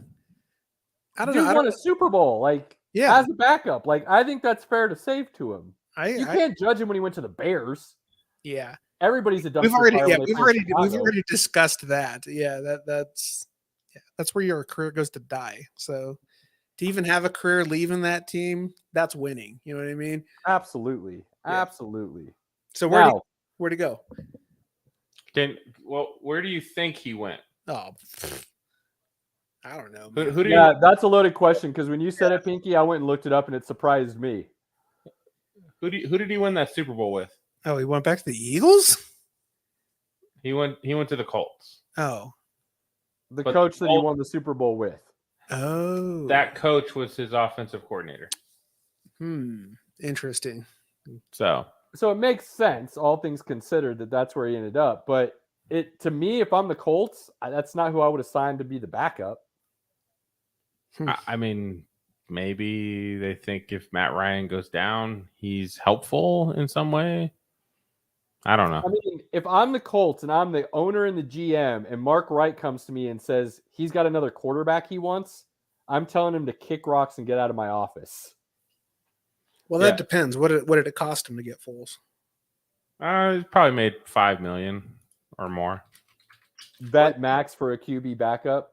I don't Dude know. I won don't, a Super Bowl, like yeah. as a backup. Like I think that's fair to save to him. You I can't judge him when he went to the Bears. yeah. Everybody's a dumpster We've already fire when they we've play already Chicago. discussed that. Yeah, that's where your career goes to die. So to even have a career leaving that team, that's winning. You know what I mean? Absolutely, Yeah. absolutely. So Now, where'd he go? Where do you think he went? Oh, I don't know. Who, man. who do yeah, that's a loaded question because when you said it, Pinky, I went and looked it up and it surprised me. who did he win that Super Bowl with? Oh, he went back to the Eagles? He went to the Colts. Oh. The But coach that he all- won the Super Bowl with. Oh. That coach was his offensive coordinator. Interesting. So So it makes sense, all things considered, that that's where he ended up. But to me, if I'm the Colts, that's not who I would assign to be the backup. I mean, maybe they think if Matt Ryan goes down, he's helpful in some way. I don't know. I mean, if I'm the Colts and I'm the owner and the GM, and Mark Wright comes to me and says he's got another quarterback he wants, I'm telling him to kick rocks and get out of my office. Well, Yeah. that depends. What did it cost him to get Foles? He probably made $5 million or more. Bet max for a QB backup.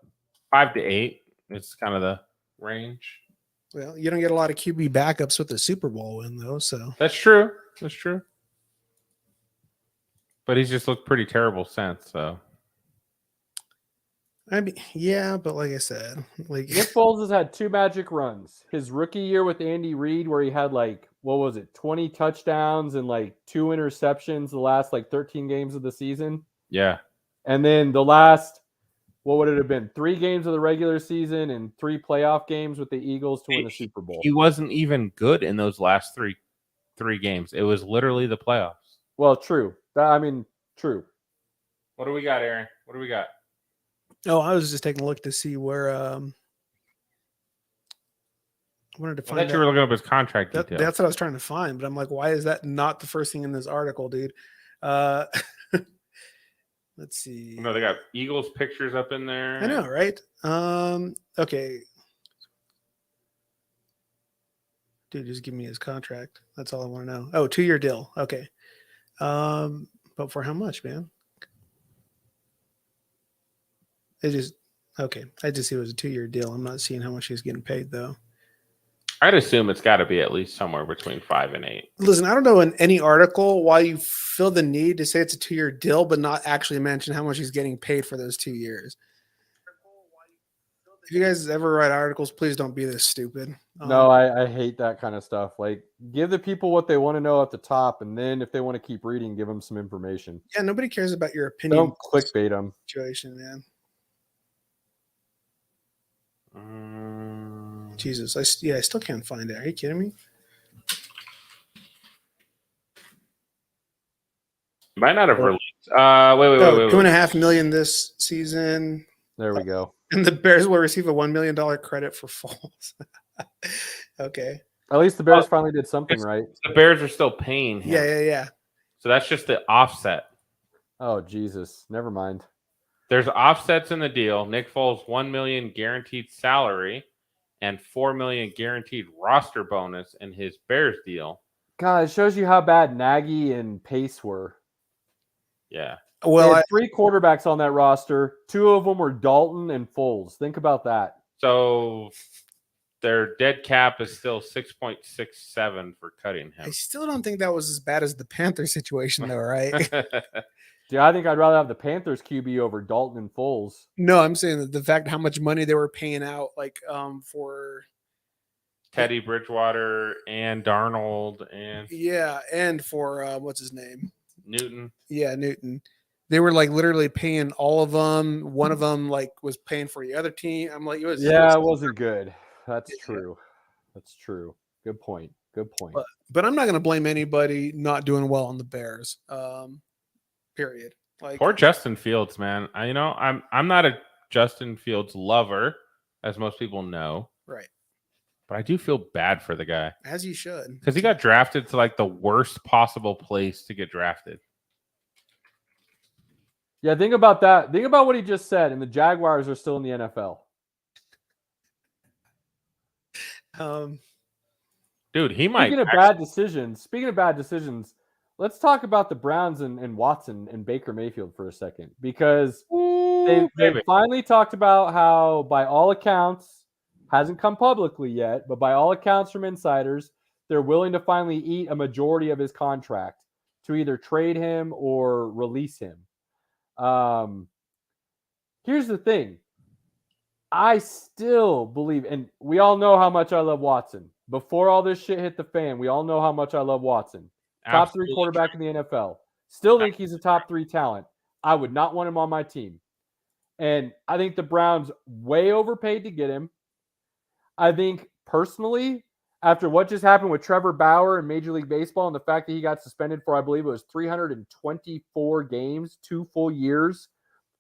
5 to 8 is kind of the range. Well, you don't get a lot of QB backups with the Super Bowl win, though. So That's true. That's true. But he's just looked pretty terrible since. So I mean, yeah, but like I said, like Nick Foles has had 2 magic runs. His rookie year with Andy Reid, where he had 20 touchdowns and 2 interceptions the last 13 games of the season. yeah, And then the last, what would it have been? 3 games of the regular season and 3 playoff games with the Eagles to win the Super Bowl. he wasn't even good in those last three games. It was literally the playoffs. Well, true. True. What do we got, Aaron? What do we got? oh, I was just taking a look to see where I wanted to I find thought you were looking up his contract details. that's what I was trying to find, but I'm like, why is that not the first thing in this article, dude? Let's see. No, they got Eagles pictures up in there. I know, right? Okay. Dude, just give me his contract. That's all I want to know. Oh, 2-year deal. Okay. But for how much, man? I just see it was a 2-year deal. I'm not seeing how much he's getting paid though. I'd assume it's got to be at least somewhere between 5 and 8. Listen, I don't know in any article why you feel the need to say it's a 2-year deal, but not actually mention how much he's getting paid for those 2 years. If you guys ever write articles, please don't be this stupid. No, I hate that kind of stuff. Give the people what they want to know at the top, and then if they want to keep reading, give them some information. Yeah, nobody cares about your opinion. Don't clickbait them. Situation, man. Jesus, I still can't find it. Are you kidding me? Might not have released. Wait. $2.5 million this season, There we go. and the Bears will receive a $1 million credit for Foles. Okay. At least the Bears finally did something right. The Bears are still paying him. Yeah. So that's just the offset. Oh, Jesus. Never mind. There's offsets in the deal. Nick Foles, $1 million guaranteed salary and $4 million guaranteed roster bonus in his Bears deal. God, it shows you how bad Nagy and Pace were. Yeah. Well, They had 3 quarterbacks on that roster. 2 of them were Dalton and Foles. Think about that. So their dead cap is still 6.67 for cutting I him. still don't think that was as bad as the Panther situation, though, right? Dude, I think I'd rather have the Panthers QB over Dalton and Foles. No, I'm saying that the fact how much money they were paying out, for Teddy Bridgewater and Darnold and and for what's his name? Newton. Yeah, Newton. They were literally paying all of them. One of them was paying for the other team. I'm like, It wasn't good. That's true. That's true. Good point. But I'm not going to blame anybody not doing well on the Bears. Period. Poor Justin Fields, man. I'm not a Justin Fields lover, as most people know. Right. But I do feel bad for the guy. As you should. Because he got drafted to the worst possible place to get drafted. Yeah, think about that. Think about what he just said, and the Jaguars are still in the NFL. Dude, he might. Speaking of bad decisions, let's talk about the Browns and Watson and Baker Mayfield for a second, because they finally talked about how, by all accounts, hasn't come publicly yet, but by all accounts from insiders, they're willing to finally eat a majority of his contract to either trade him or release him. Here's the thing. I still believe, and we all know how much I love Watson. Before all this shit hit the fan, we all know how much I love Watson. Top 3 quarterback in the NFL. Still think he's a top 3 talent. I would not want him on my team. And I think the Browns way overpaid to get him. I think personally, after what just happened with Trevor Bauer in Major League Baseball and the fact that he got suspended for, I believe it was 324 games, 2 full years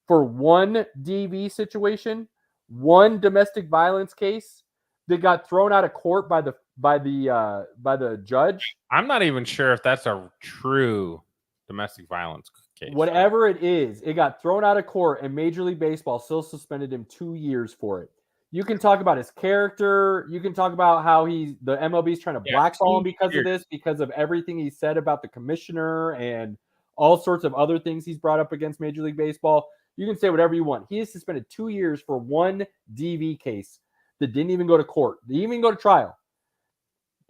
for one DV situation, one domestic violence case that got thrown out of court by the judge. I'm not even sure if that's a true domestic violence case. Whatever it is, it got thrown out of court, and Major League Baseball still suspended him 2 years for it. You can talk about his character. You can talk about how the MLB is trying to blackball him because of this, because of everything he said about the commissioner and all sorts of other things he's brought up against Major League Baseball. You can say whatever you want. He is suspended 2 years for one DV case. that didn't even go to court, didn't even go to trial.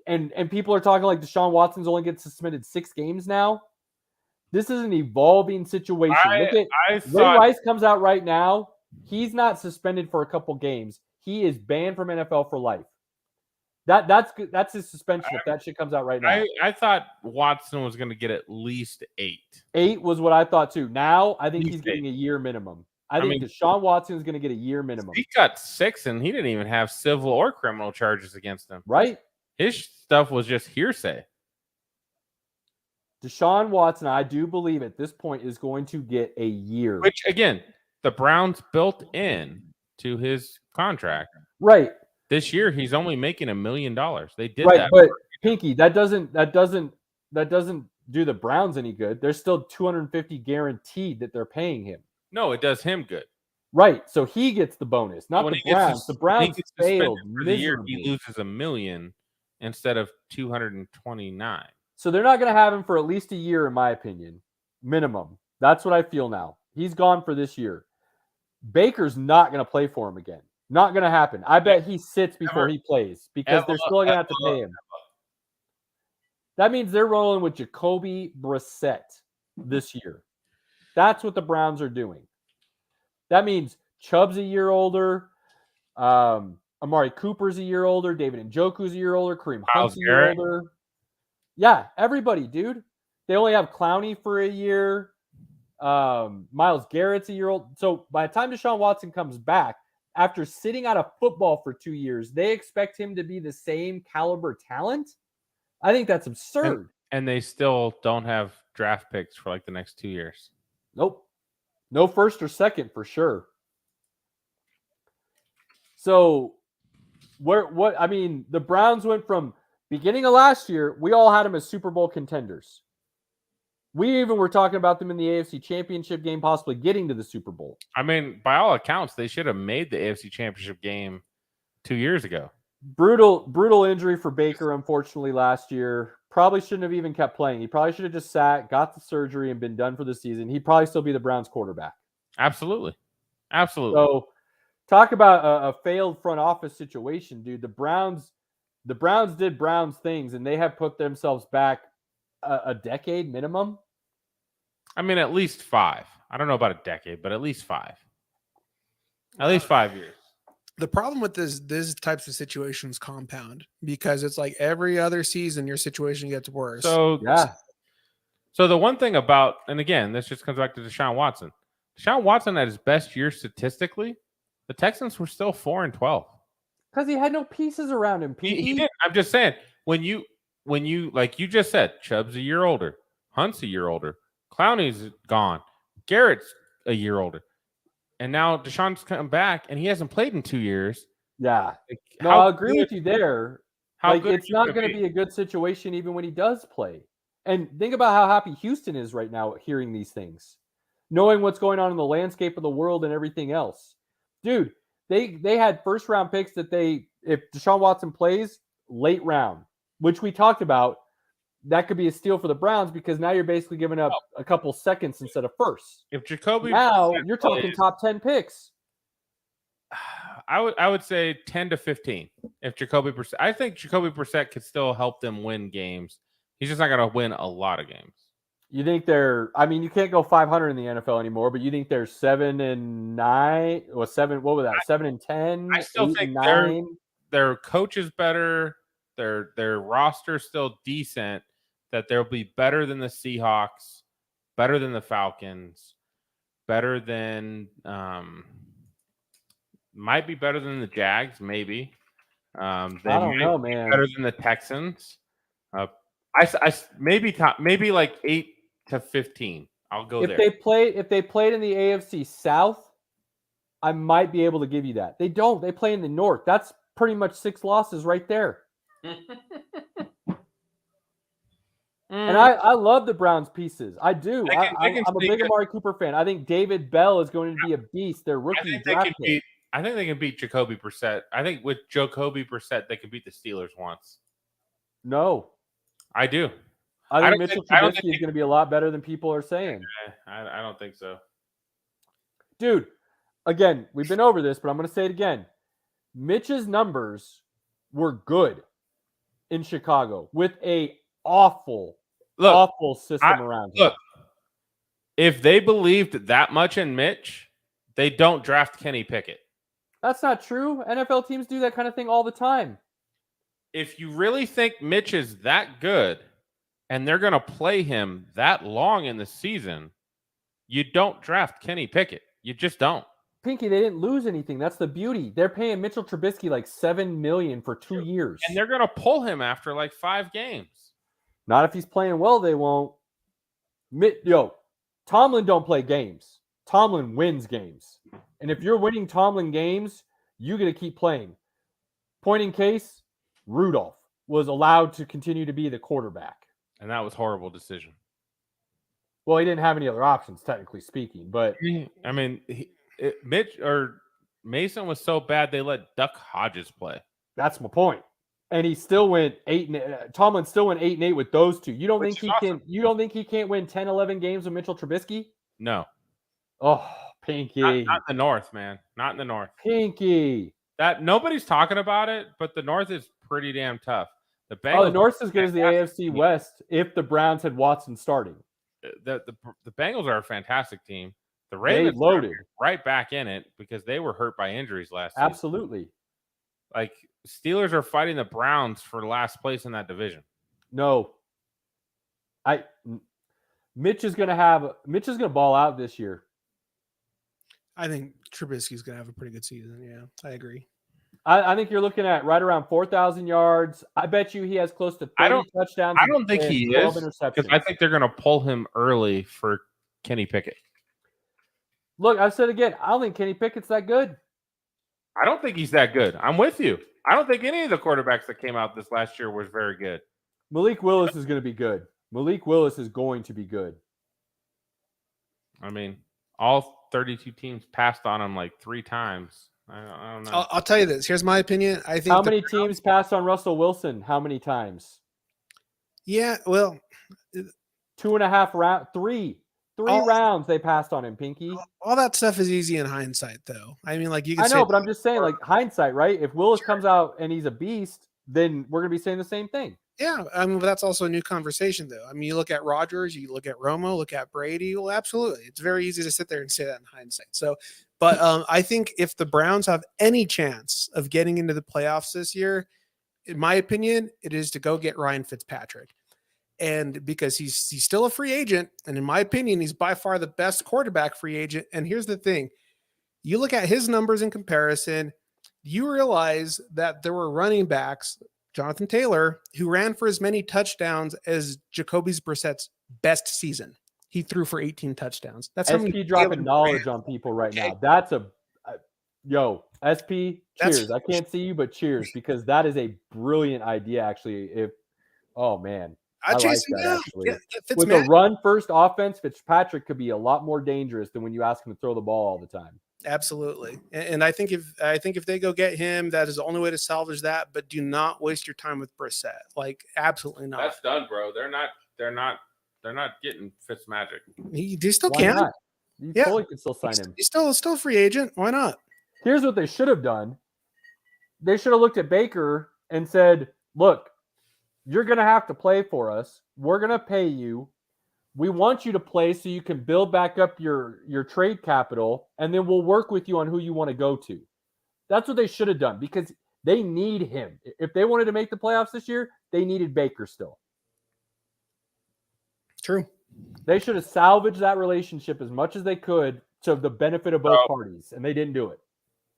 And people are talking like Deshaun Watson's only gets suspended 6 games now. This is an evolving situation. Look at I Ray thought Rice comes out right now. He's not suspended for a couple games. He is banned from NFL for life. That's his suspension if that shit comes out right now. I thought Watson was going to get at least 8. 8 was what I thought too. Now I think He's he's getting a year minimum. I I think mean- Deshaun Watson is going to get a year minimum. He got 6, and he didn't even have civil or criminal charges against him. Right? His stuff was just hearsay. Deshaun Watson, I do believe at this point is going to get a year. Which, again, the Browns built in to his contract. Right. This year, he's only making $1 million. They did Right, that. but Pinky, that doesn't do the Browns any good. There's still 250 guaranteed that they're paying him. No, it does him good. Right, so he gets the bonus, not When the he gets Browns. sus- The when he Browns gets suspended failed for the year, miserably. he loses $1 million instead of 229. So they're not going to have him for at least a year, in my opinion, minimum. That's what I feel now. He's gone for this year. Baker's not going to play for him again. Not going to happen. I bet he sits before he plays because they're still going to have to pay him. That means they're rolling with Jacoby Brissett this year. That's what the Browns are doing. That means Chubb's a year older. Amari Cooper's a year older. David Njoku's a year older. Kareem Hunt's a year Garrett. older. Yeah, everybody, dude. They only have Clowney for a year. Myles Garrett's a year old. So by the time Deshaun Watson comes back, after sitting out of football for 2 years, they expect him to be the same caliber talent? I think that's absurd. And they still don't have draft picks for like the next 2 years. Nope. No first or second for sure. So the Browns went from beginning of last year, we all had them as Super Bowl contenders. We even were talking about them in the AFC Championship game, possibly getting to the Super Bowl. I mean, by all accounts, they should have made the AFC Championship game 2 years ago. Brutal injury for Baker, unfortunately, last year. Probably shouldn't have even kept playing. He probably should have just sat, got the surgery, and been done for the season. He'd probably still be the Browns quarterback. Absolutely. Absolutely. So talk about a failed front office situation, dude. The Browns did Browns things, and they have put themselves back a decade minimum. I mean, at least 5. I don't know about a decade, but at least 5. At least 5 years. The problem with this types of situations compound because it's like every other season your situation gets worse. So Yeah. So the one thing about, and again, this just comes back to Deshaun Watson. Deshaun Watson at his best year statistically, the Texans were still 4-12. Because he had no pieces around him. He did. I'm just saying, when you like you just said, Chubb's a year older, Hunt's a year older, Clowney's gone, Garrett's a year older, and now Deshaun's come back and he hasn't played in 2 years. Yeah. Like, No, how I agree good- with you there. How Like, good it's are you not gonna going to be a good situation even when he does play. And think about how happy Houston is right now hearing these things, knowing what's going on in the landscape of the world and everything else. Dude, they had first round picks that if Deshaun Watson plays late round, which we talked about, that could be a steal for the Browns because now you're basically giving up a couple seconds instead of first. If Jacoby Now Brissett you're talking plays, top 10 picks. I would say 10 to 15. If Jacoby Brissett, I think Jacoby Brissett could still help them win games. He's just not going to win a lot of games. You think you can't go 500 in the NFL anymore, but you think they're 7-9 or 7, what was that? 7-10, I still 8 think and they're- 9. Their coach is better. Their roster still decent. That they'll be better than the Seahawks, better than the Falcons, better than might be better than the Jags, maybe. They I don't know, might be man. better than the Texans. I maybe like 8 to 15. I'll go If there. they played in the AFC South, I might be able to give you that. They don't. They play in the North. That's pretty much 6 losses right there. And I love the Browns pieces. I do. They can I'm a sneak big it. Amari Cooper fan. I think David Bell is going to be a beast. Their I rookie think they draft can pick. beat. I think they can beat Jacoby Brissett. I think with Jacoby Brissett, they can beat the Steelers once. No. I do. I don't think Mitchell think- I don't Trubisky think is going to be a lot better than people are saying. I don't think so. Dude, again, we've been over this, but I'm going to say it again. Mitch's numbers were good in Chicago with a awful system around him. Look, if they believed that much in Mitch, they don't draft Kenny Pickett. That's not true. NFL teams do that kind of thing all the time. If you really think Mitch is that good and they're going to play him that long in the season, you don't draft Kenny Pickett. You just don't. Pinky, they didn't lose anything. That's the beauty. They're paying Mitchell Trubisky like $7 million for 2 years. And they're going to pull him after like 5 games. Not if he's playing well, they won't. Tomlin don't play games. Tomlin wins games. And if you're winning Tomlin games, you got to keep playing. Point in case, Rudolph was allowed to continue to be the quarterback. And that was a horrible decision. Well, he didn't have any other options, technically speaking. But I mean, Mitch or Mason was so bad they let Duck Hodges play. That's my point. And he still went 8-8. Tomlin still went 8-8 with those two. You don't think he can? You don't think he can't win 10, 11 games with Mitchell Trubisky? No. Oh, Pinky. Not in the North, man. Not in the North. Pinky. That nobody's talking about it, but the North is pretty damn tough. The The North's as good as the AFC West if the Browns had Watson starting. The Bengals are a fantastic team. The Ravens loaded right back in it because they were hurt by injuries last season. Absolutely. Like Steelers are fighting the Browns for last place in that division. No. Mitch is gonna ball out this year. I think Trubisky's going to have a pretty good season. Yeah, I agree. I think you're looking at right around 4,000 yards. I bet you he has close to 30 touchdowns. I don't think he is because I think they're going to pull him early for Kenny Pickett. Look, I've said again, I don't think Kenny Pickett's that good. I don't think he's that good. I'm with you. I don't think any of the quarterbacks that came out this last year was very good. Malik Willis is going to be good. Malik Willis is going to be good. I mean, all 32 teams passed on him like 3 times. I don't know. I'll tell you this. Here's my opinion. I think how many teams passed on Russell Wilson? How many times? Yeah, well, 2.5 rounds, 3 rounds they passed on him, Pinky. All that stuff is easy in hindsight, though. I mean, like you can. I know, but I'm just saying, like hindsight, right? If Willis comes out and he's a beast, then we're gonna be saying the same thing. Yeah, I mean, but that's also a new conversation, though. I mean, you look at Rodgers, you look at Romo, look at Brady. Well, absolutely, it's very easy to sit there and say that in hindsight. So, but I think if the Browns have any chance of getting into the playoffs this year, in my opinion, it is to go get Ryan Fitzpatrick. And because he's still a free agent, and in my opinion, he's by far the best quarterback free agent. And here's the thing. You look at his numbers in comparison, you realize that there were running backs, Jonathan Taylor, who ran for as many touchdowns as Jacoby Brissett's best season. He threw for 18 touchdowns. That's how SP dropping knowledge on people right now. That's SP, cheers. I can't see you, but cheers, because that is a brilliant idea, actually. Oh, man. I like that, actually. With a run-first offense, Fitzpatrick could be a lot more dangerous than when you ask him to throw the ball all the time. Absolutely. And I think if they go get him, that is the only way to salvage that. But do not waste your time with Brissett. Like, absolutely not. That's done, bro. They're not getting Fitzmagic. They still can. You totally can still sign him. He's still a free agent. Why not? Here's what they should have done. They should have looked at Baker and said, look, you're going to have to play for us. We're going to pay you. We want you to play so you can build back up your trade capital, and then we'll work with you on who you want to go to. That's what they should have done because they need him. If they wanted to make the playoffs this year, they needed Baker still. True. They should have salvaged that relationship as much as they could to the benefit of both parties, and they didn't do it.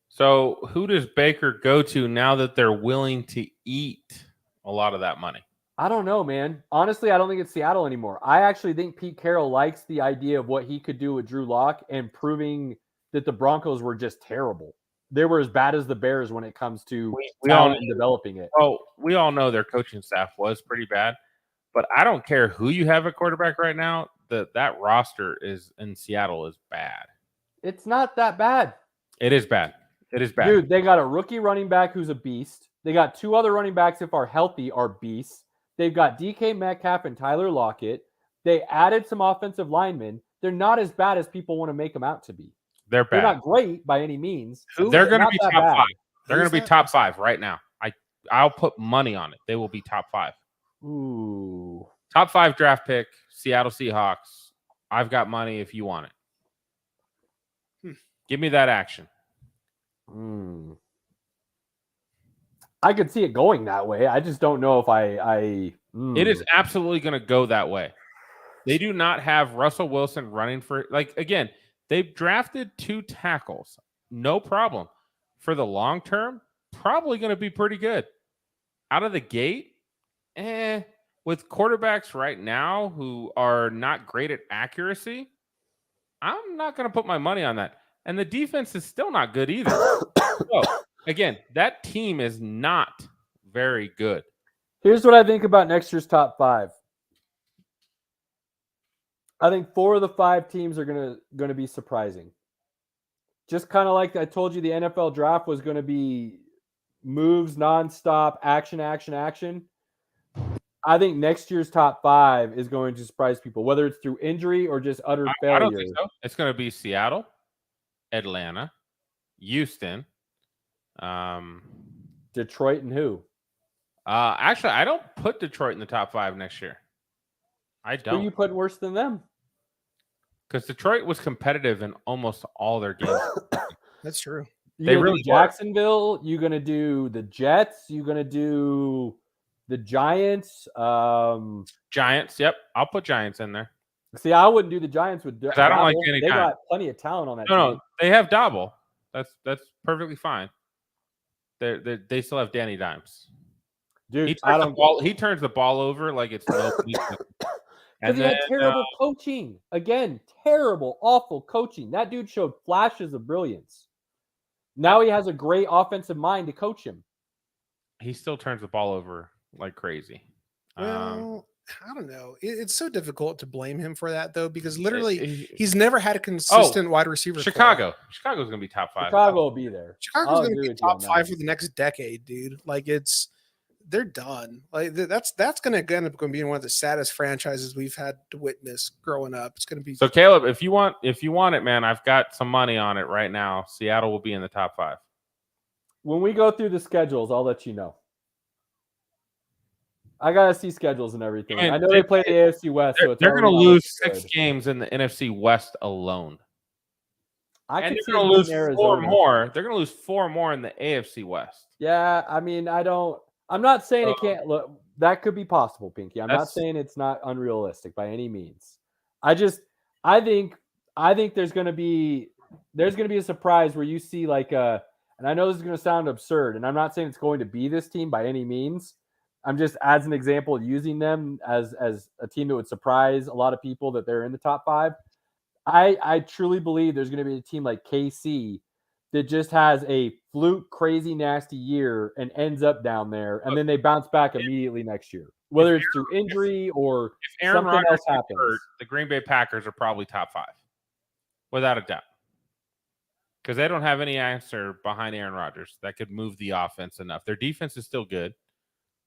So who does Baker go to now that they're willing to eat a lot of that money? I don't know, man. Honestly, I don't think it's Seattle anymore. I actually think Pete Carroll likes the idea of what he could do with Drew Lock and proving that the Broncos were just terrible. They were as bad as the Bears when it comes to talent and developing it. Oh, we all know their coaching staff was pretty bad, but I don't care who you have at quarterback right now. That roster is in Seattle is bad. It's not that bad. It is bad. It is bad. Dude, they got a rookie running back who's a beast. They got 2 other running backs, if are healthy, are beasts. They've got DK Metcalf and Tyler Lockett. They added some offensive linemen. They're not as bad as people want to make them out to be. They're bad. They're not great by any means. They're going to be top 5. They're going to be top 5 right now. I'll put money on it. They will be top 5. Ooh. Top 5 draft pick, Seattle Seahawks. I've got money if you want it. Give me that action. I could see it going that way. I just don't know if I It is absolutely going to go that way. They do not have Russell Wilson running for, again, they've drafted 2 tackles. No problem. For the long term, probably going to be pretty good. Out of the gate, with quarterbacks right now who are not great at accuracy, I'm not going to put my money on that. And the defense is still not good either. So, again, that team is not very good. Here's what I think about next year's top 5. I think 4 of the 5 teams are gonna be surprising. Just kind of like I told you, the NFL draft was going to be moves nonstop, action, action, action. I think next year's top 5 is going to surprise people, whether it's through injury or just utter failure. I don't think so. It's going to be Seattle, Atlanta, Houston, Detroit, and who? Actually, I don't put Detroit in the top 5 next year. I don't. Who you put worse than them? Because Detroit was competitive in almost all their games. That's true. They really do Jacksonville. You're gonna do the Jets. You're gonna do the Giants. Giants. Yep, I'll put Giants in there. See, I wouldn't do the Giants with. I don't like Danny They Dimes. got plenty of talent on that. No, team. they have Dabble. That's perfectly fine. They still have Danny Dimes. Dude, He turns the ball over like it's no. Because he had terrible coaching. Again, terrible, awful coaching. That dude showed flashes of brilliance. Now he has a great offensive mind to coach him. He still turns the ball over like crazy. Well, I don't know. It's so difficult to blame him for that, though, because literally he's never had a consistent wide receiver. Chicago's going to be top 5. Chicago will be there. Chicago's going to be top 5 for the next decade, dude. Like they're done. Like that's going to end up being one of the saddest franchises we've had to witness growing up. It's going to be so. Caleb, if you want it, man, I've got some money on it right now. Seattle will be in the top 5. When we go through the schedules, I'll let you know. I gotta see schedules and everything. I know they play the AFC West, so they're going to lose 6 games in the NFC West alone. They're going to lose 4 more. They're going to lose 4 more in the AFC West. Yeah, I mean, I'm not saying it can't look. That could be possible, Pinky. I'm not saying it's not unrealistic by any means. I think there's going to be a surprise where you see like and I know this is going to sound absurd, and I'm not saying it's going to be this team by any means. I'm just, as an example, using them as a team that would surprise a lot of people that they're in the top 5. I truly believe there's going to be a team like KC that just has a fluke, crazy, nasty year and ends up down there, and then they bounce back immediately next year, whether it's through injury or if Aaron something else Rodgers happens. hurt, the Green Bay Packers are probably top 5, without a doubt, because they don't have any answer behind Aaron Rodgers that could move the offense enough. Their defense is still good,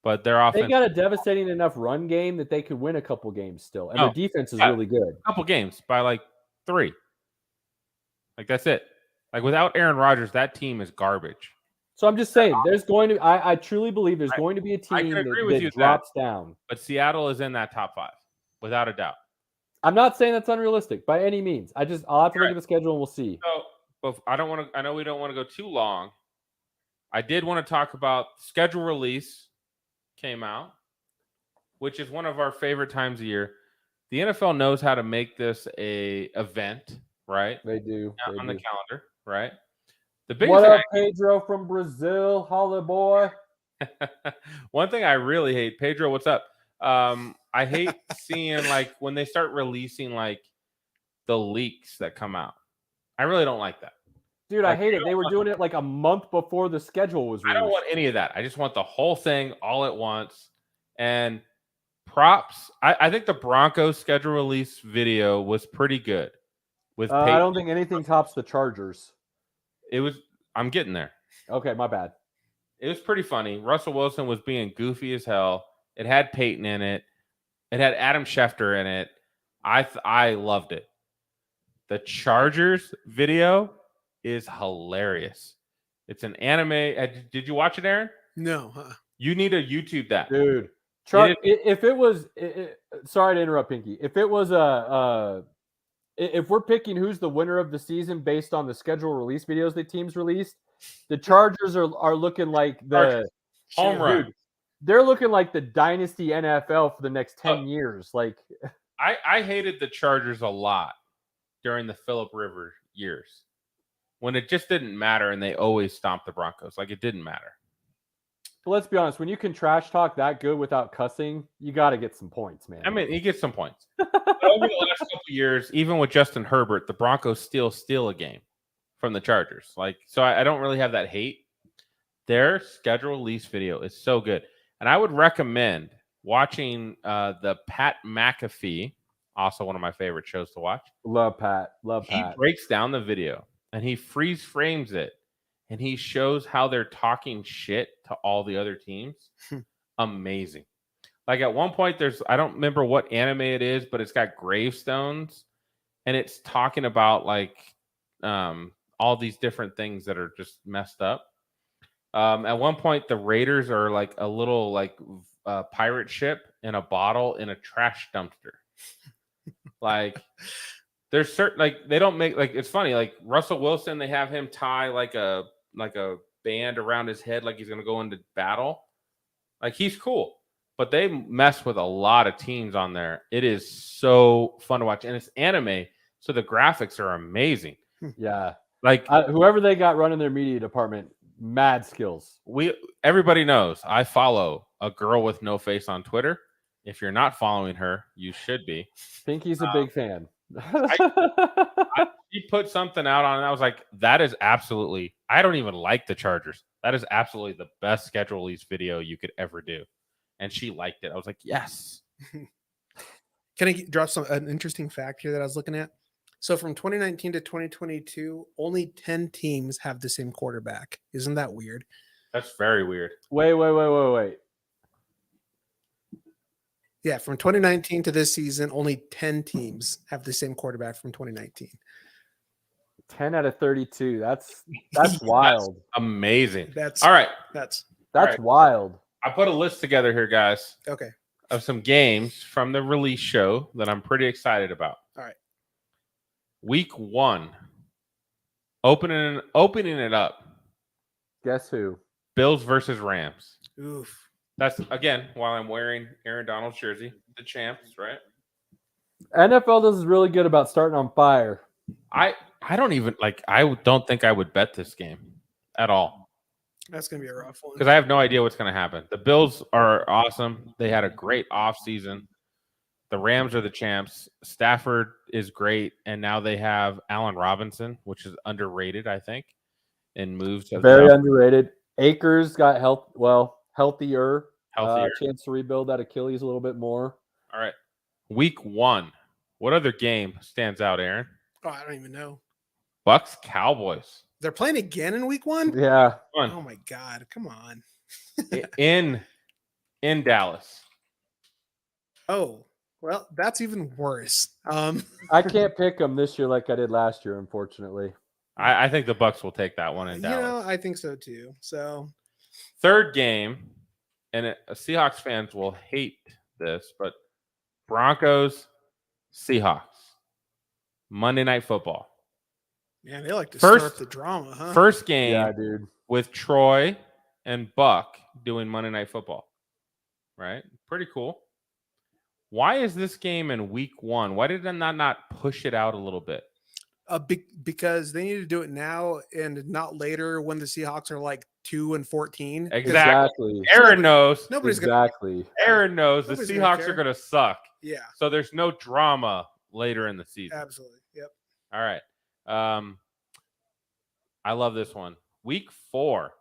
but their offense. They got a devastating enough run game that they could win a couple games still, and their defense is really good. A couple games by like 3. Like that's it. Like without Aaron Rodgers, that team is garbage. So I'm just saying, there's going to. I truly believe there's going to be a team that drops down. But Seattle is in that top 5, without a doubt. I'm not saying that's unrealistic by any means. I'll have to look at the schedule and we'll see. So, but I know we don't want to go too long. I did want to talk about schedule release came out, which is one of our favorite times of year. The NFL knows how to make this a event, right? They do. On the calendar, right? The biggest what up, Pedro from Brazil? Holla, boy. One thing I really hate, Pedro, what's up? I hate seeing like when they start releasing like the leaks that come out. I really don't like that. Dude, I hate it. They were doing it like a month before the schedule was released. I don't want any of that. I just want the whole thing all at once. And props. I think the Broncos schedule release video was pretty good. With I don't think anything tops the Chargers. I'm getting there. Okay, my bad. It was pretty funny. Russell Wilson was being goofy as hell. It had Peyton in it. It had Adam Schefter in it. I loved it. The Chargers video is hilarious. It's an anime. Did you watch it, Aaron? No. You need to YouTube that. Dude. It If it was, sorry to interrupt, Pinky. If it was if we're picking who's the winner of the season based on the schedule release videos the teams released, the Chargers are looking like the Home run. Dude, they're looking like the dynasty NFL for the next 10 years. Like, I hated the Chargers a lot during the Phillip Rivers years when it just didn't matter and they always stomped the Broncos. Like, it didn't matter. but let's be honest, when you can trash talk that good without cussing, you got to get some points, man. I mean, he gets some points. But over the last couple of years, even with Justin Herbert, the Broncos still steal a game from the Chargers. Like, so I don't really have that hate. Their schedule release video is so good. And I would recommend watching the Pat McAfee, also one of my favorite shows to watch. Love Pat. He breaks down the video and he freeze frames it and he shows how they're talking shit to all the other teams. Amazing. Like at one point, I don't remember what anime it is, but it's got gravestones and it's talking about like all these different things that are just messed up. At one point, the Raiders are like a little like pirate ship in a bottle in a trash dumpster. Like there's certain like they don't make like it's funny like Russell Wilson, they have him tie like a band around his head like he's gonna go into battle. Like he's cool, but they mess with a lot of teams on there. It is so fun to watch, and it's anime, so the graphics are amazing. Yeah, like whoever they got running their media department, mad skills. Everybody knows I follow a girl with no face on Twitter. If you're not following her, you should be. Pinky's a big fan. She put something out on it. I was like, that is absolutely, I don't even like the Chargers. That is absolutely the best schedule release video you could ever do. And she liked it. I was like, yes. Can I drop an interesting fact here that I was looking at? So from 2019 to 2022, only 10 teams have the same quarterback. Isn't that weird? That's very weird. Wait. Yeah, from 2019 to this season, only 10 teams have the same quarterback from 2019. 10 out of 32. That's wild. That's amazing. That's all right. That's right. Wild. I put a list together here, guys. Okay. Of some games from the release show that I'm pretty excited about. All right. Week 1. Opening it up. Guess who? Bills versus Rams. Oof. That's again while I'm wearing Aaron Donald's jersey, the champs, right? NFL does really good about starting on fire. I don't even like. I don't think I would bet this game at all. That's gonna be a rough one because I have no idea what's going to happen. The Bills are awesome. They had a great offseason. The Rams are the champs. Stafford is great, and now they have Allen Robinson, which is underrated, I think, and moves very underrated. Akers got healthier. Healthier. Chance to rebuild that Achilles a little bit more. All right. Week 1. What other game stands out, Aaron? Oh, I don't even know. Bucks Cowboys. They're playing again in week 1? Yeah. Oh my God. Come on. in Dallas. Oh, well, that's even worse. I can't pick them this year like I did last year, unfortunately. I think the Bucks will take that one in Dallas. You know, I think so too. So third game, and Seahawks fans will hate this, but Broncos, Seahawks, Monday Night Football. Yeah, they like to stir up the drama, huh? First game, yeah, dude, with Troy and Buck doing Monday Night Football. Right, pretty cool. Why is this game in week 1? Why did they not push it out a little bit? Because they need to do it now and not later when the Seahawks are like 2-14. Exactly. Aaron knows. Aaron knows the Seahawks are going to suck. Yeah. So there's no drama later in the season. Absolutely. Yep. All right. I love this one. Week 4.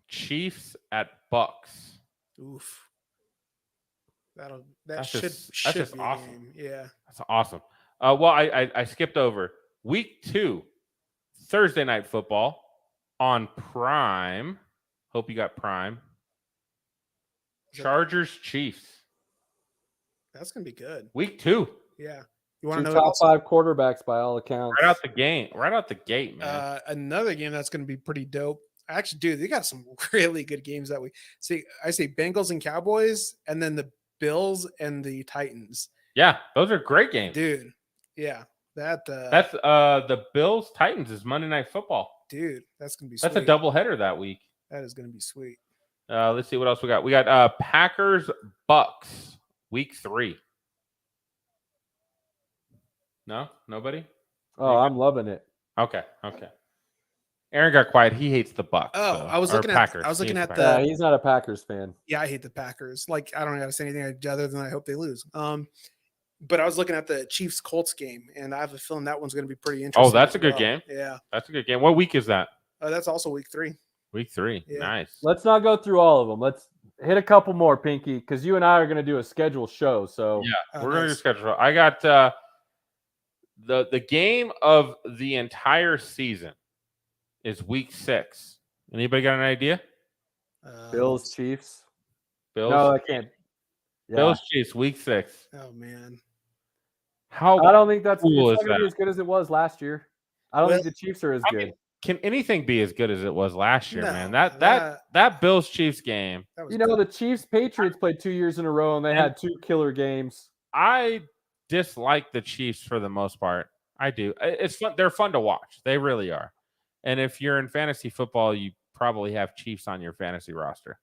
Chiefs at Bucks. Oof. That's just be awesome. Yeah. That's awesome. Well, I skipped over. Week 2, Thursday Night Football on Prime. Hope you got Prime. Chargers, Chiefs. That's going to be good. Week 2. Yeah. You want to know top 5 quarterbacks by all accounts. Right out the gate, man. Another game that's going to be pretty dope. Actually, dude, they got some really good games that week. See, I say Bengals and Cowboys, and then the Bills and the Titans. Yeah, those are great games. Dude, yeah, that That's the Bills Titans is Monday Night Football. dude, that's gonna be sweet. That's a doubleheader that week. That is gonna be sweet. Let's see what else we got. We got Packers Bucks week 3. No, nobody. Oh, I'm loving it. Okay. Aaron got quiet. He hates the Bucks. Oh, I was looking Packers. at. I was He looking hates at Packers. Yeah, he's not a Packers fan. Yeah, I hate the Packers. Like, I don't gotta say anything other than I hope they lose. But I was looking at the Chiefs Colts game, and I have a feeling that one's gonna be pretty interesting. Oh, that's as a good well. game. Yeah, That's a good game. What week is that? that's also week 3. Week 3. Yeah. Nice. Let's not go through all of them. Let's hit a couple more, Pinky, because you and I are going to do a scheduled show. So Yeah, Oh, we're gonna do nice. schedule. I got the game of the entire season is week 6. Anybody got an idea? Bills, Chiefs. Bills. No, I can't. Yeah. Bills Chiefs week 6. Oh man. How I don't think that's cool it's is not gonna be that? as good as it was last year. I don't Well, think the Chiefs are as I good. mean, can anything be as good as it was last year, No, man? That Bills Chiefs game. That was You know, the Chiefs Patriots played 2 years in a row and they had 2 killer games. I dislike the Chiefs for the most part. I do. It's fun. They're fun to watch. They really are. And if you're in fantasy football, you probably have Chiefs on your fantasy roster.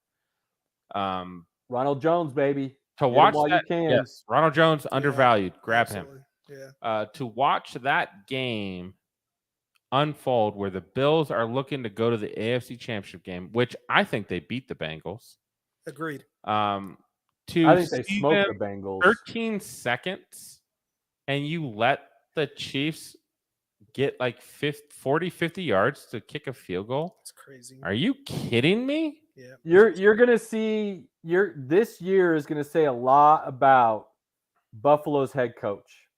Ronald Jones, baby. To Get 'em watch while you that, can. yes, Ronald Jones undervalued. Grab him. absolutely. Yeah. To watch that game unfold where the Bills are looking to go to the AFC Championship game, which I think they beat the Bengals. Agreed. To I think they see smoked them the Bengals. 13 seconds and you let the Chiefs get like 40, 50 yards to kick a field goal. It's crazy. Are you kidding me? Yeah. You're gonna see this year is gonna say a lot about Buffalo's head coach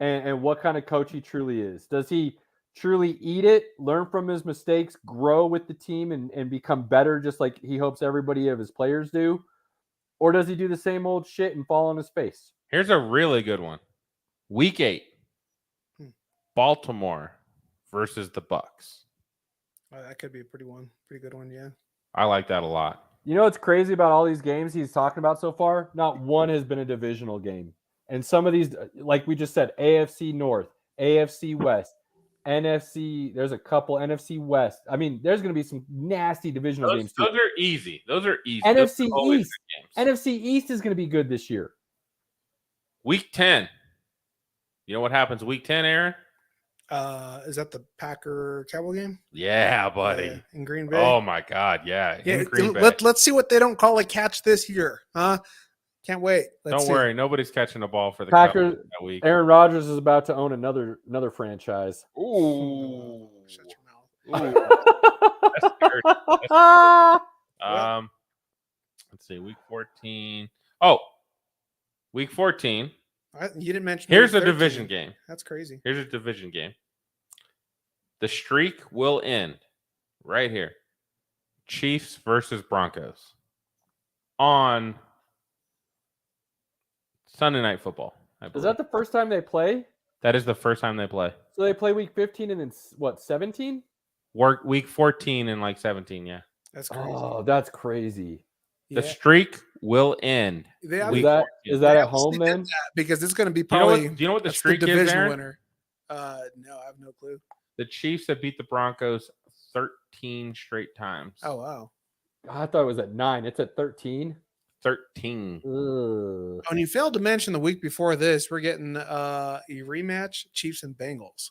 and what kind of coach he truly is. Does he truly eat it, learn from his mistakes, grow with the team and become better just like he hopes everybody of his players do? Or does he do the same old shit and fall on his face? Here's a really good one. Week 8. Baltimore versus the Bucks. Oh, that could be a pretty good one. Yeah. I like that a lot. You know what's crazy about all these games he's talking about so far? Not one has been a divisional game. And some of these, like we just said, AFC North, AFC West, NFC, there's a couple, NFC West. I mean, there's going to be some nasty divisional games too. Those are easy. Those are easy. NFC Those are always East. good games. NFC East is going to be good this year. Week 10. You know what happens week 10, Aaron? Is that the Packer Cowboy game? Yeah, buddy. In Green Bay. Oh my God, yeah. yeah. In Green Bay. Let's see what they don't call a catch this year, huh? Can't wait. Let's Don't see. worry, nobody's catching the ball for the Packers. Cowboys that week. Aaron Rodgers is about to own another franchise. Ooh. Shut your mouth. Ooh. That's scary. That's scary. Let's see, week 14. Oh, week 14. You didn't mention. Here's a week 13. division game. That's crazy. Here's a division game. The streak will end right here. Chiefs versus Broncos on Sunday Night Football. I Is believe. that the first time they play? That is the first time they play. So they play week 15 and then what, 17? Work week 14 and like 17, yeah. That's crazy. Oh, that's crazy. The Yeah. streak will end. They Is obviously- that 14. is that they at home obviously then? did that because it's going to be Do you know probably. what, do you know what the that's streak is, division Aaron? winner. No, I have no clue. The Chiefs have beat the Broncos 13 straight times. Oh wow. I thought it was at 9. It's at 13. 13. Ugh. Oh, and you failed to mention the week before this, we're getting a rematch, Chiefs and Bengals.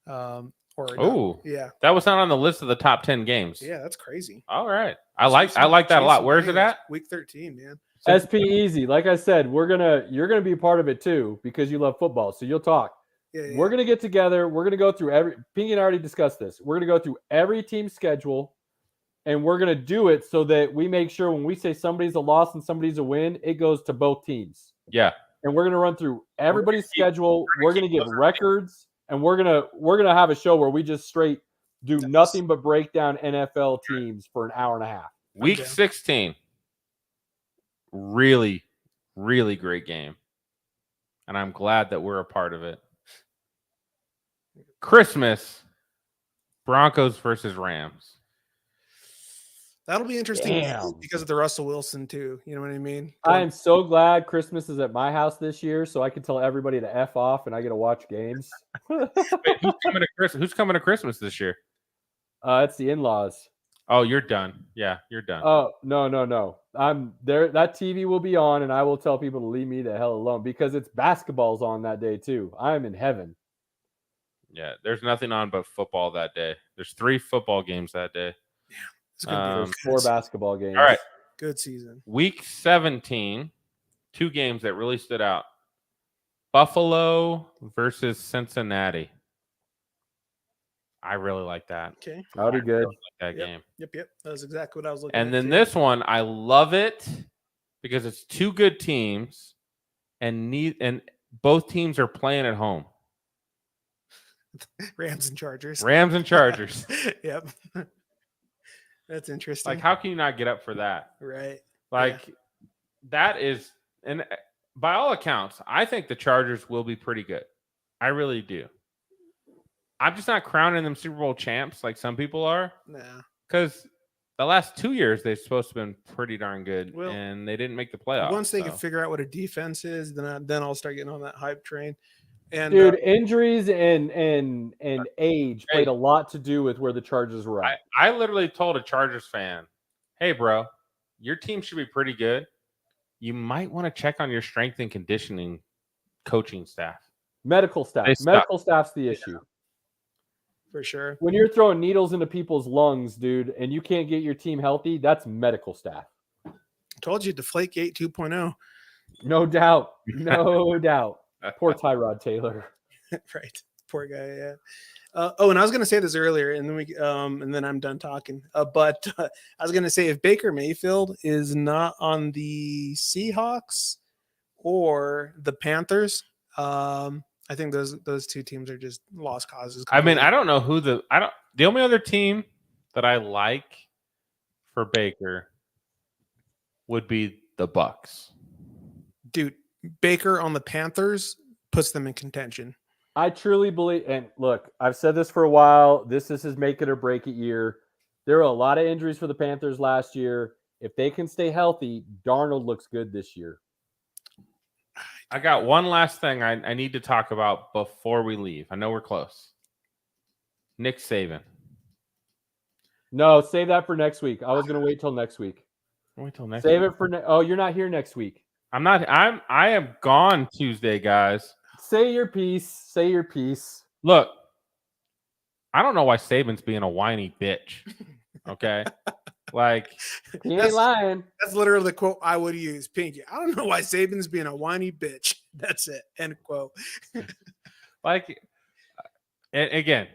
Oh, yeah, that was not on the list of the top 10 games. yeah, that's crazy. All right. I like Chiefs that a and lot. Where is it Bengals, at? Week 13, man. SP Easy. Like I said, you're gonna be a part of it too because you love football. So you'll talk. Yeah, We're gonna get together. We're gonna go through Pinky and I already discussed this. We're gonna go through every team schedule, and we're gonna do it so that we make sure when we say somebody's a loss and somebody's a win, it goes to both teams. Yeah. And we're gonna run through everybody's schedule. We're gonna give those records, and we're gonna have a show where we just straight do nothing but break down NFL teams for an hour and a half. Week Okay. 16. Really, really great game. And I'm glad that we're a part of it. Christmas, Broncos versus Rams. That'll be interesting Damn. because of the Russell Wilson too. You know what I mean? I am so glad Christmas is at my house this year, so I can tell everybody to F off and I get to watch games. Wait, who's coming to Christmas this year? It's the in-laws. Oh, you're done. Yeah, you're done. Oh, no. I'm there. That TV will be on, and I will tell people to leave me the hell alone because it's basketball's on that day too. I'm in heaven. Yeah, there's nothing on but football that day. There's 3 football games that day. It's gonna be a There's 4 good, basketball games. All right. good season. Week 17, 2 games that really stood out. Buffalo versus Cincinnati. I really like that. Okay. That'll be good. That game. Yep. That was exactly what I was looking And at. then too. this one, I love it because it's 2 good teams, and both teams are playing at home. Rams and Chargers. Rams and Chargers. Yep. That's interesting. Like, how can you not get up for that? right. Like, that is, and by all accounts, I think the Chargers will be pretty good. I really do. I'm just not crowning them Super Bowl champs like some people are, Nah. because the last 2 years they're supposed to have been pretty darn good, Well, and they didn't make the playoffs. Once they so. can figure out what a defense is, then I'll start getting on that hype train. And Dude, injuries and age played a lot to do with where the Chargers were at. I literally told a Chargers fan, "Hey, bro, your team should be pretty good. You might want to check on your strength and conditioning coaching staff." Medical staff. They suck. Medical staff's the issue. for sure. When you're throwing needles into people's lungs, dude, and you can't get your team healthy, that's medical staff. Told you, Deflategate 2.0. No doubt. No doubt. Poor Tyrod Taylor. Right. Poor guy. Yeah. And I was going to say this earlier, and then I'm done talking. But I was going to say, if Baker Mayfield is not on the Seahawks or the Panthers, I think those 2 teams are just lost causes. I mean, I don't know who the only other team that I like for Baker would be the Bucks. Dude, Baker on the Panthers puts them in contention. I truly believe, and look, I've said this for a while. This is his make it or break it year. There were a lot of injuries for the Panthers last year. If they can stay healthy, Darnold looks good this year. I got one last thing I need to talk about before we leave. I know we're close. Nick Saban. No, save that for next week. I was going to wait till next week. Wait till next Save week. it for oh, you're not here next week. I am gone Tuesday, guys. Say your piece. Say your piece. Look, I don't know why Saban's being a whiny bitch. Okay. Like, He ain't That's- lying. That's literally the quote I would use. Pinky, I don't know why Saban's being a whiny bitch. That's it. End quote. and again,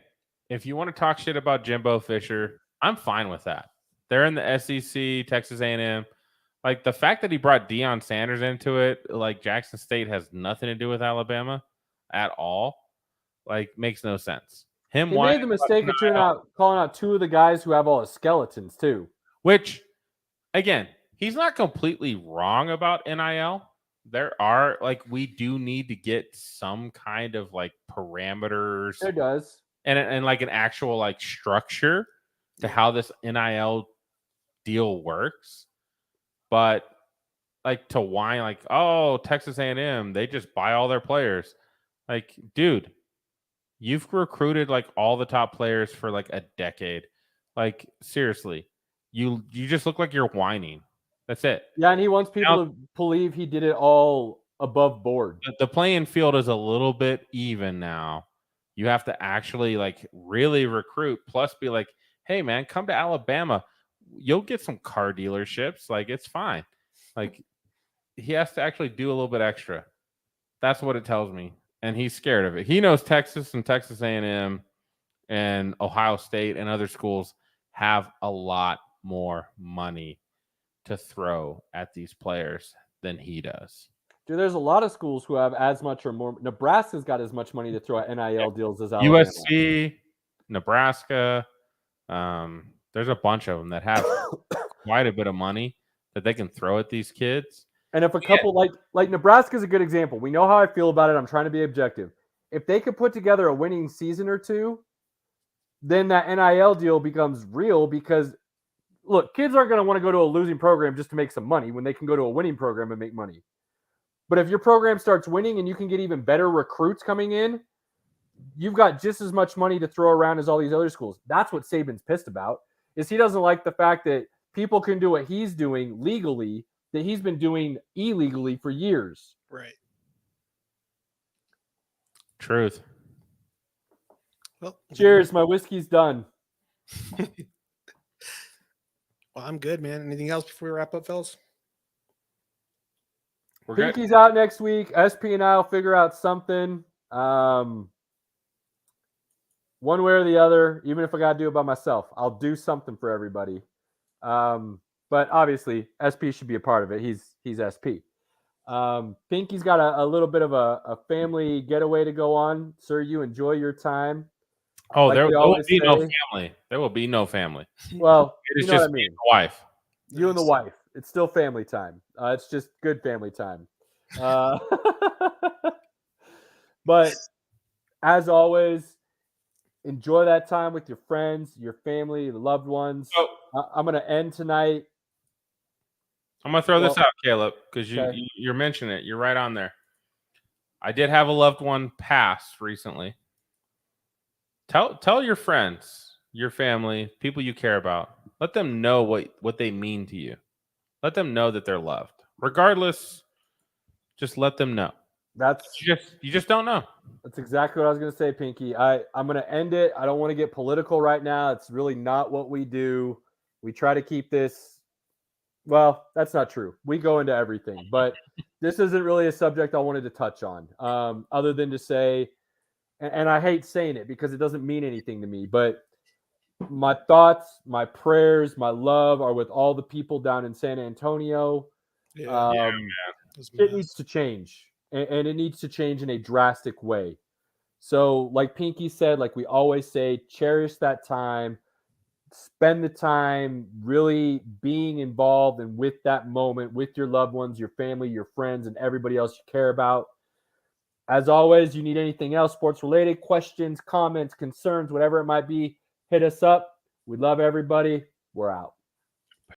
if you want to talk shit about Jimbo Fisher, I'm fine with that. They're in the SEC, Texas A&M. Like, the fact that he brought Deion Sanders into it, like, Jackson State has nothing to do with Alabama at all, like, makes no sense. He made the mistake of calling out 2 of the guys who have all the skeletons too. Which, again, he's not completely wrong about NIL. There are, like, we do need to get some kind of, like, parameters It does. and like an actual, like, structure to how this NIL deal works. But, like, to whine, like, oh, Texas A&M, they just buy all their players. Like, dude, you've recruited, like, all the top players for, like, a decade. Like, seriously, you just look like you're whining. That's it. Yeah, and he wants people to believe he did it all above board. The playing field is a little bit even now. You have to actually, like, really recruit, plus be like, hey, man, come to Alabama. You'll get some car dealerships. Like, it's fine. Like, he has to actually do a little bit extra. That's what it tells me. And he's scared of it. He knows Texas and Texas A&M and Ohio State and other schools have a lot more money to throw at these players than he does. Dude, there's a lot of schools who have as much or more. Nebraska's got as much money to throw at NIL deals as Alabama. USC, Nebraska. There's a bunch of them that have quite a bit of money that they can throw at these kids. And if a couple like Nebraska's a good example. We know how I feel about it. I'm trying to be objective. If they could put together a winning season or two, then that NIL deal becomes real because look, kids aren't going to want to go to a losing program just to make some money when they can go to a winning program and make money. But if your program starts winning and you can get even better recruits coming in, you've got just as much money to throw around as all these other schools. That's what Saban's pissed about, is he doesn't like the fact that people can do what he's doing legally that he's been doing illegally for years. Right. Truth. Well, Cheers, my whiskey's done. Well, I'm good, man. Anything else before we wrap up, fellas? We're good. Pinky's out next week. SP and I will figure out something. One way or the other, even if I got to do it by myself, I'll do something for everybody. But obviously, SP should be a part of it. He's SP. Pinky's got a little bit of a family getaway to go on. Sir, you enjoy your time. Oh, Like there we will always be no say. family. There will be no family. Well, It is you know just what I me mean. and the wife. You and the Nice. wife. It's still family time. It's just good family time. But as always, enjoy that time with your friends, your family, your loved ones. Oh, I'm going to end tonight. I'm gonna throw this Well, out, Caleb, because okay. you're mentioning it. You're right on there. I did have a loved one pass recently. Tell your friends, your family, people you care about. Let them know what they mean to you. Let them know that they're loved. Regardless, just let them know. You just don't know. That's exactly what I was going to say, Pinky. I'm going to end it. I don't want to get political right now. It's really not what we do. We try to keep this. Well, that's not true. We go into everything, but this isn't really a subject I wanted to touch on, other than to say, and I hate saying it because it doesn't mean anything to me, but my thoughts, my prayers, my love are with all the people down in San Antonio. Yeah. It needs to change, and it needs to change in a drastic way. So, like Pinky said, like we always say, cherish that time. Spend the time really being involved and with that moment with your loved ones, your family, your friends, and everybody else you care about. As always, you need anything else sports related, questions, comments, concerns, whatever it might be, hit us up. We love everybody. We're out.